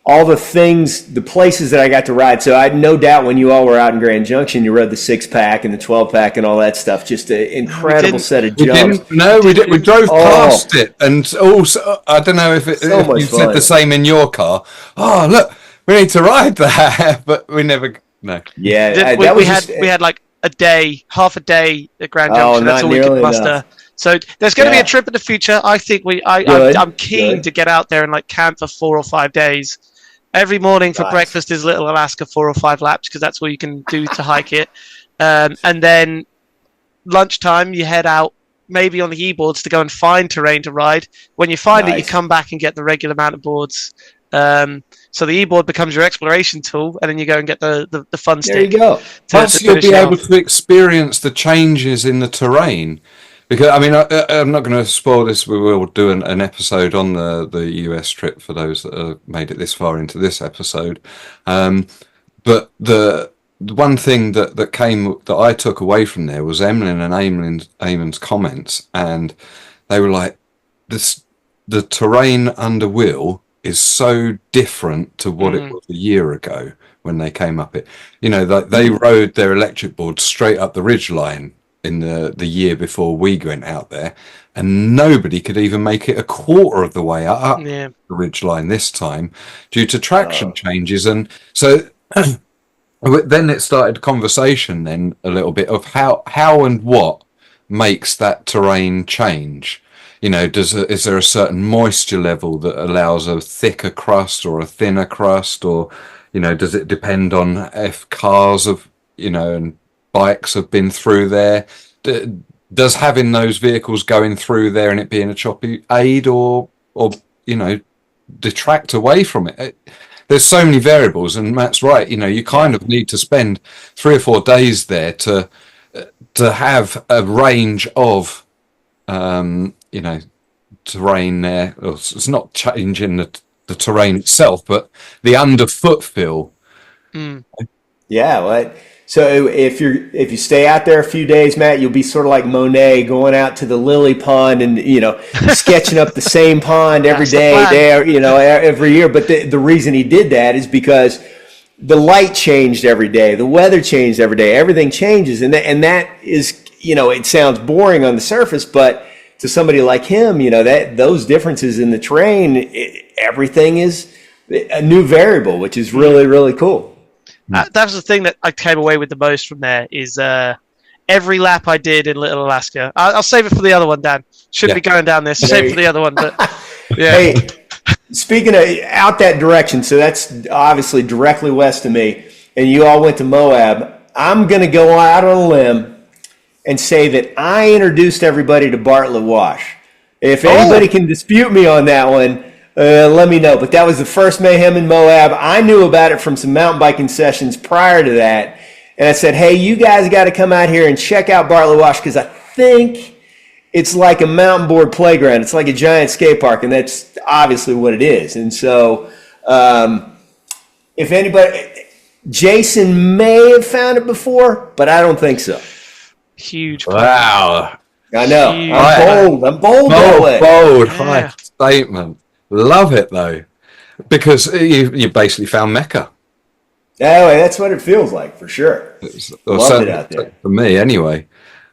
all the things, the places that I got to ride. So I had no doubt when you all were out in Grand Junction, you rode the 6-pack and the 12-pack and all that stuff. Just an incredible set of jumps. We drove past it, and also I don't know if you said the same in your car. Oh, look, we need to ride that, but we never. No. Yeah, we had like half a day at Grand Junction. That's all we could muster. Enough. So there's going to be a trip in the future. I think I'm keen to get out there and camp for 4 or 5 days. Every morning for breakfast is Little Alaska 4 or 5 laps because that's what you can do to hike it. And then lunchtime you head out maybe on the e-boards to go and find terrain to ride. When you find it, you come back and get the regular mountain boards. So the e-board becomes your exploration tool, and then you go and get the fun stick. There you go. Plus you'll be able to experience the changes in the terrain. Because I'm not going to spoil this. We will do an episode on the US trip for those that have made it this far into this episode. but the one thing that I took away from there was Emlyn and Eamon's comments, and they were like, the terrain under wheel is so different to what it was a year ago when they came up it. You know, they rode their electric board straight up the ridge line in the year before we went out there, and nobody could even make it a quarter of the way up the ridge line this time due to traction changes. And so then it started conversation then a little bit of how and what makes that terrain change. You know, is there a certain moisture level that allows a thicker crust or a thinner crust, or, you know, does it depend on if cars have, you know, and bikes have been through there? Does having those vehicles going through there and it being a choppy aid or you know, detract away from it? There's so many variables, and Matt's right. You know, you kind of need to spend 3 or 4 days there to have a range of you know, terrain there. It's not changing the terrain itself, but the underfoot feel. Yeah, well, so if you stay out there a few days, Matt, you'll be sort of like Monet going out to the lily pond and, you know, sketching up the same pond every day, you know, every year. But the reason he did that is because the light changed every day, the weather changed every day, everything changes, and that is, you know, it sounds boring on the surface, but to somebody like him, you know, that those differences in the terrain, everything is a new variable, which is really, really cool. That was the thing that I came away with the most from there is every lap I did in Little Alaska. I'll save it for the other one, Dan. Shouldn't be going down this. Save it for the other one. But yeah. Hey, speaking of out that direction, so that's obviously directly west of me, and you all went to Moab. I'm going to go out on a limb and say that I introduced everybody to Bartlett Wash. If anybody can dispute me on that one, let me know. But that was the first mayhem in Moab. I knew about it from some mountain biking sessions prior to that. And I said, hey, you guys got to come out here and check out Bartlett Wash, because I think it's like a mountain board playground. It's like a giant skate park, and that's obviously what it is. And so if anybody, Jason may have found it before, but I don't think so. Huge. Wow. I know. Huge. I'm bold that way. Bold, high statement. Love it, though, because you basically found Mecca. Yeah, that's what it feels like, for sure. Loved it out there. For me, anyway.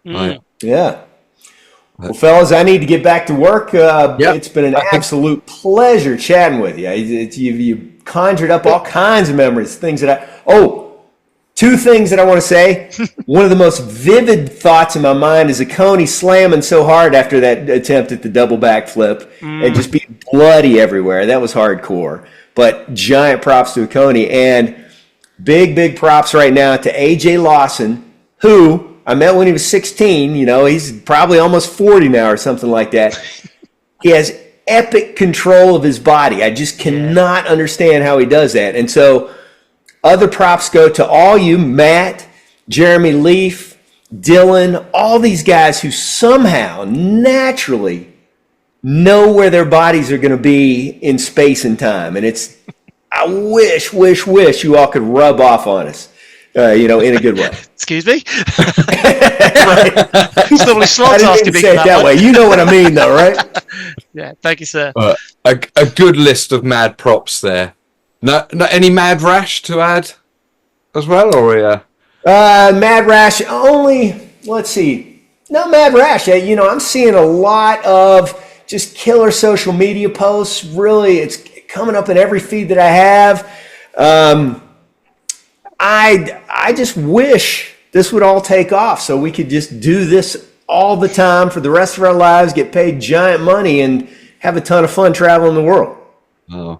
Yeah. Well, fellas, I need to get back to work. It's been an absolute pleasure chatting with you. You conjured up all kinds of memories, things that two things that I want to say. One of the most vivid thoughts in my mind is Coney slamming so hard after that attempt at the double backflip and just being bloody everywhere. That was hardcore. But giant props to Coney, and big props right now to AJ Lawson, who I met when he was 16. You know, he's probably almost 40 now or something like that. He has epic control of his body. I just cannot understand how he does that. And so other props go to all you, Matt, Jeremy Leaf, Dylan, all these guys who somehow naturally know where their bodies are going to be in space and time. And I wish you all could rub off on us, you know, in a good way. Excuse me? Right. Somebody slots I didn't say it that way. You know what I mean, though, right? Yeah, thank you, sir. A good list of mad props there. No, any mad rash to add as well, or Mad rash only. Let's see. No mad rash. You know, I'm seeing a lot of just killer social media posts. Really, it's coming up in every feed that I have. I just wish this would all take off so we could just do this all the time for the rest of our lives, get paid giant money, and have a ton of fun traveling the world. Oh.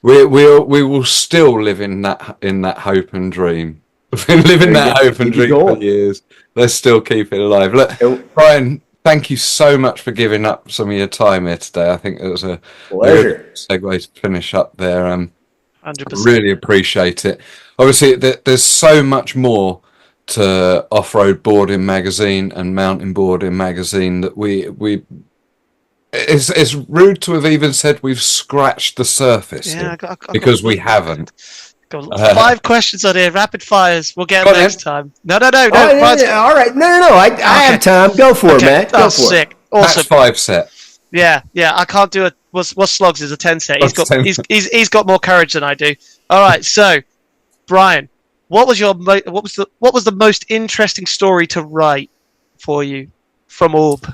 We will still live in that hope and dream. We've been living that hope and dream for years. Let's still keep it alive. Look, Brian, thank you so much for giving up some of your time here today. I think it was a pleasure. Segue to finish up there. 100%. I really appreciate it. Obviously, there's so much more to Off-Road Boarding Magazine and Mountainboarding Magazine that we. It's rude to have even said we've scratched the surface, because we haven't. Got 5 questions on here. Rapid fires. We'll get them next time. No. Oh, yeah. All right. No. I have time. Go for it, Matt. Go for sick. it. Awesome. That's 5 set. Yeah. I can't do it. What Slogs is a 10 set. He's got more courage than I do. All right. So, Brian, what was the most interesting story to write for you from Orb?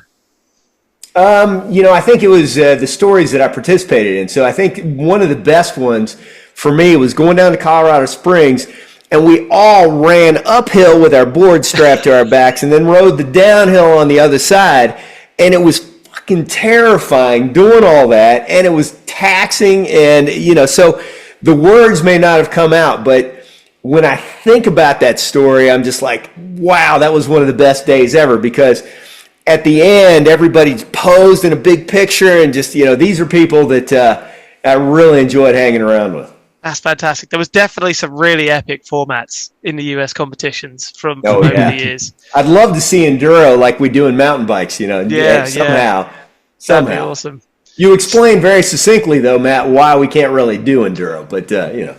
I think it was the stories that I participated in. So I think one of the best ones for me was going down to Colorado Springs, and we all ran uphill with our boards strapped to our backs and then rode the downhill on the other side. And it was fucking terrifying doing all that. And it was taxing. And, so the words may not have come out, but when I think about that story, I'm just like, wow, that was one of the best days ever, because at the end, everybody's posed in a big picture, and just, these are people that I really enjoyed hanging around with. That's fantastic. There was definitely some really epic formats in the US competitions from over the years. I'd love to see enduro like we do in mountain bikes, somehow. That'd be awesome. You explained very succinctly, though, Matt, why we can't really do enduro, but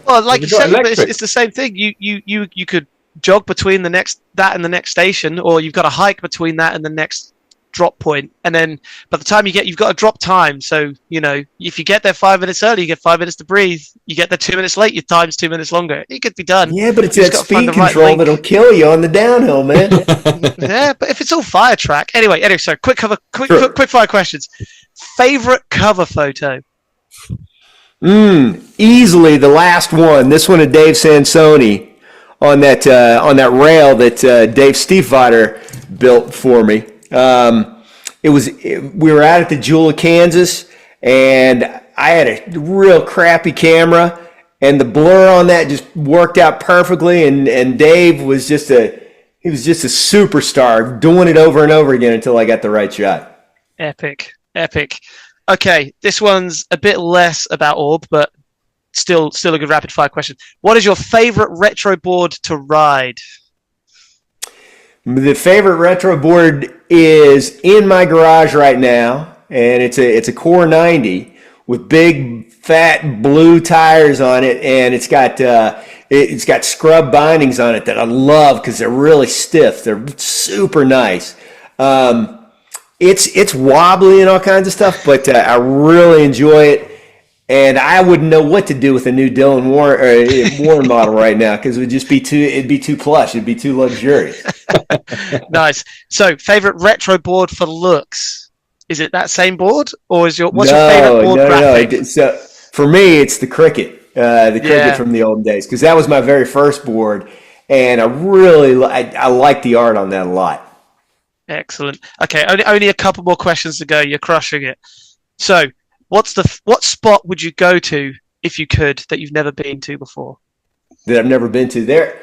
Well, like you said, it's the same thing. You could jog between that and the next station, or you've got to hike between that and the next drop point, and then by the time you've got a drop time. So if you get there 5 minutes early, you get 5 minutes to breathe. You get there 2 minutes late, your time's 2 minutes longer. It could be done. Yeah, but it's that speed control that'll kill you on the downhill, man. Yeah, but if it's all fire track, anyway. So quick fire questions. Favorite cover photo? Easily the last one. This one of Dave Sansoni on that rail that Dave Stiefvater built for me. We were out at the Jewel of Kansas, and I had a real crappy camera, and the blur on that just worked out perfectly. And Dave was just a superstar, doing it over and over again until I got the right shot. Epic. Okay, this one's a bit less about Orb, but still a good rapid fire question. What is your favorite retro board to ride? The favorite retro board is in my garage right now, and it's a Core 90 with big fat blue tires on it, and it's got scrub bindings on it that I love because they're really stiff. They're super nice. It's wobbly and all kinds of stuff, but I really enjoy it. And I wouldn't know what to do with a new Dylan Warren model right now, because it'd be too plush, it'd be too luxurious. Nice. So, favorite retro board for looks? Is it that same board, or what's your favorite board graphic? No. So for me, it's the Cricket, Cricket from the old days, because that was my very first board, and I like the art on that a lot. Excellent. Okay, only a couple more questions to go. You're crushing it. So, what spot would you go to if you could that you've never been to before? That I've never been to. There,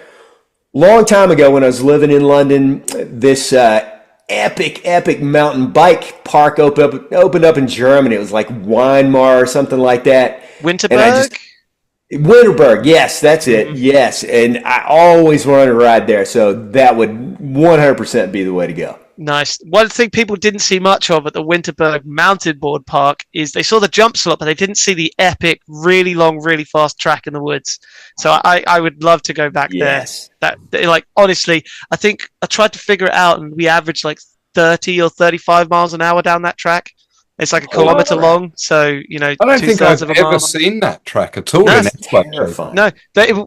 long time ago when I was living in London, this epic mountain bike park opened up in Germany. It was like Weimar or something like that. Winterberg? Winterberg, yes, that's it. Mm-hmm. Yes, and I always wanted to ride there, so that would 100% be the way to go. Nice. One thing people didn't see much of at the Winterberg Mountainboard Park is they saw the jump slot, but they didn't see the epic, really long, really fast track in the woods. So I would love to go back there. Honestly, I think I tried to figure it out, and we averaged like 30 or 35 miles an hour down that track. It's like a kilometer long, so I don't think I've ever seen that track at all. No,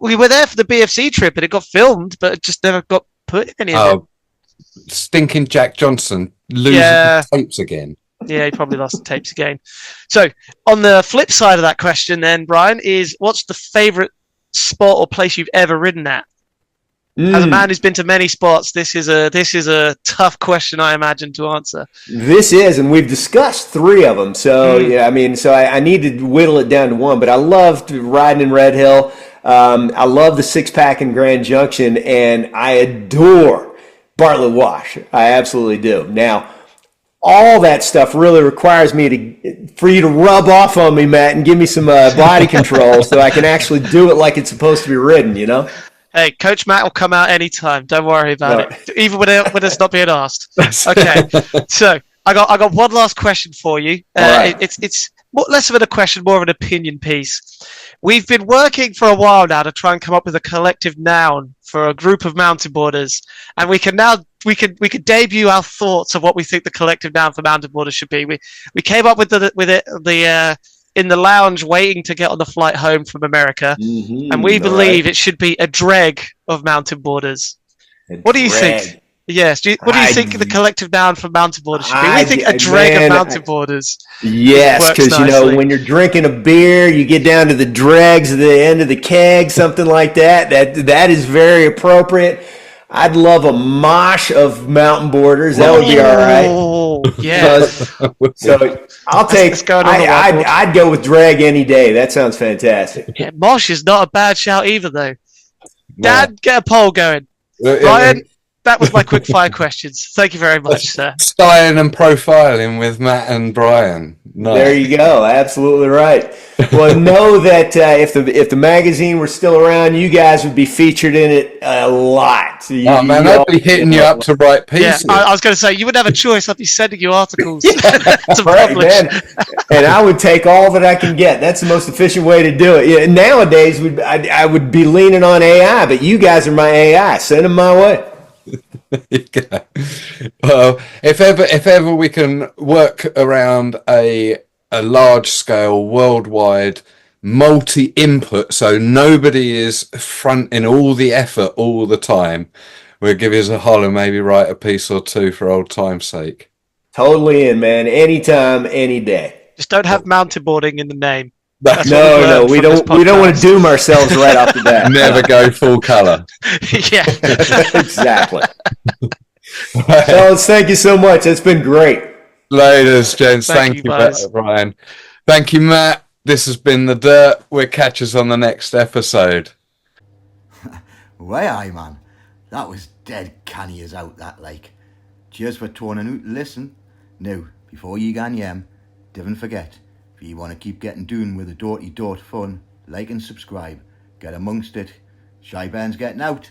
we were there for the BFC trip, and it got filmed, but it just never got put in any of it. Stinking Jack Johnson losing his tapes again. Yeah, he probably lost the tapes again. So, on the flip side of that question, then, Brian, is what's the favorite spot or place you've ever ridden at? As a man who's been to many spots, this is a tough question, I imagine, to answer. This is, and we've discussed 3 of them. So I need to whittle it down to one. But I loved riding in Red Hill. I love the 6-pack in Grand Junction, and I adore Bartlett Wash. I absolutely do. Now, all that stuff really requires for you to rub off on me, Matt, and give me some body control so I can actually do it like it's supposed to be ridden, Hey, Coach Matt will come out anytime. Don't worry about it. Even when it's not being asked. Okay. So I got one last question for you. Right. It's less of a question, more of an opinion piece. We've been working for a while now to try and come up with a collective noun for a group of mountain boarders, and we can debut our thoughts of what we think the collective noun for mountain boarders should be. We came up with it in the lounge waiting to get on the flight home from America, and we believe it should be a dreg of mountain boarders. What do you think? Yes. What do you think the collective noun for mountain boarders should be? We think a dreg of mountain boarders. Yes, because when you're drinking a beer, you get down to the dregs at the end of the keg, something like that. That is very appropriate. I'd love a mosh of mountain boarders. That would be all right. Oh, yes. So I'll take. I'd go with drag any day. That sounds fantastic. Yeah, mosh is not a bad shout either, though. Dad, get a poll going. Brian, that was my quick fire questions. Thank you very much, sir. Styling and profiling with Matt and Brian. Nice. There you go. Absolutely right. Well, know that if the magazine were still around, you guys would be featured in it a lot. I'd be hitting you up to write pieces. Yeah, I was going to say, you wouldn't have a choice. I'd be sending you articles to right, publish. Man. And I would take all that I can get. That's the most efficient way to do it. Yeah, nowadays, I would be leaning on AI, but you guys are my AI. Send them my way. Well, if ever we can work around a large scale, worldwide, multi-input, so nobody is fronting all the effort all the time, we'll give you a holler, maybe write a piece or two for old time's sake. Totally in, man. Anytime, any day. Just don't have mountainboarding in the name. No, we don't want to doom ourselves right off the bat. Never go full color. Yeah. Exactly. Fellas, thank you so much. It's been great. Ladies, gents, thank you, Brian. Thank you, Matt. This has been The Dirt. We'll catch us on the next episode. Way aye, man. That was dead canny as out, that like. Cheers for tuning out to listen. Now, before you gan yem, don't forget, if you want to keep getting doing with the Dorty Dort fun, like and subscribe. Get amongst it. Shy Ben's getting out.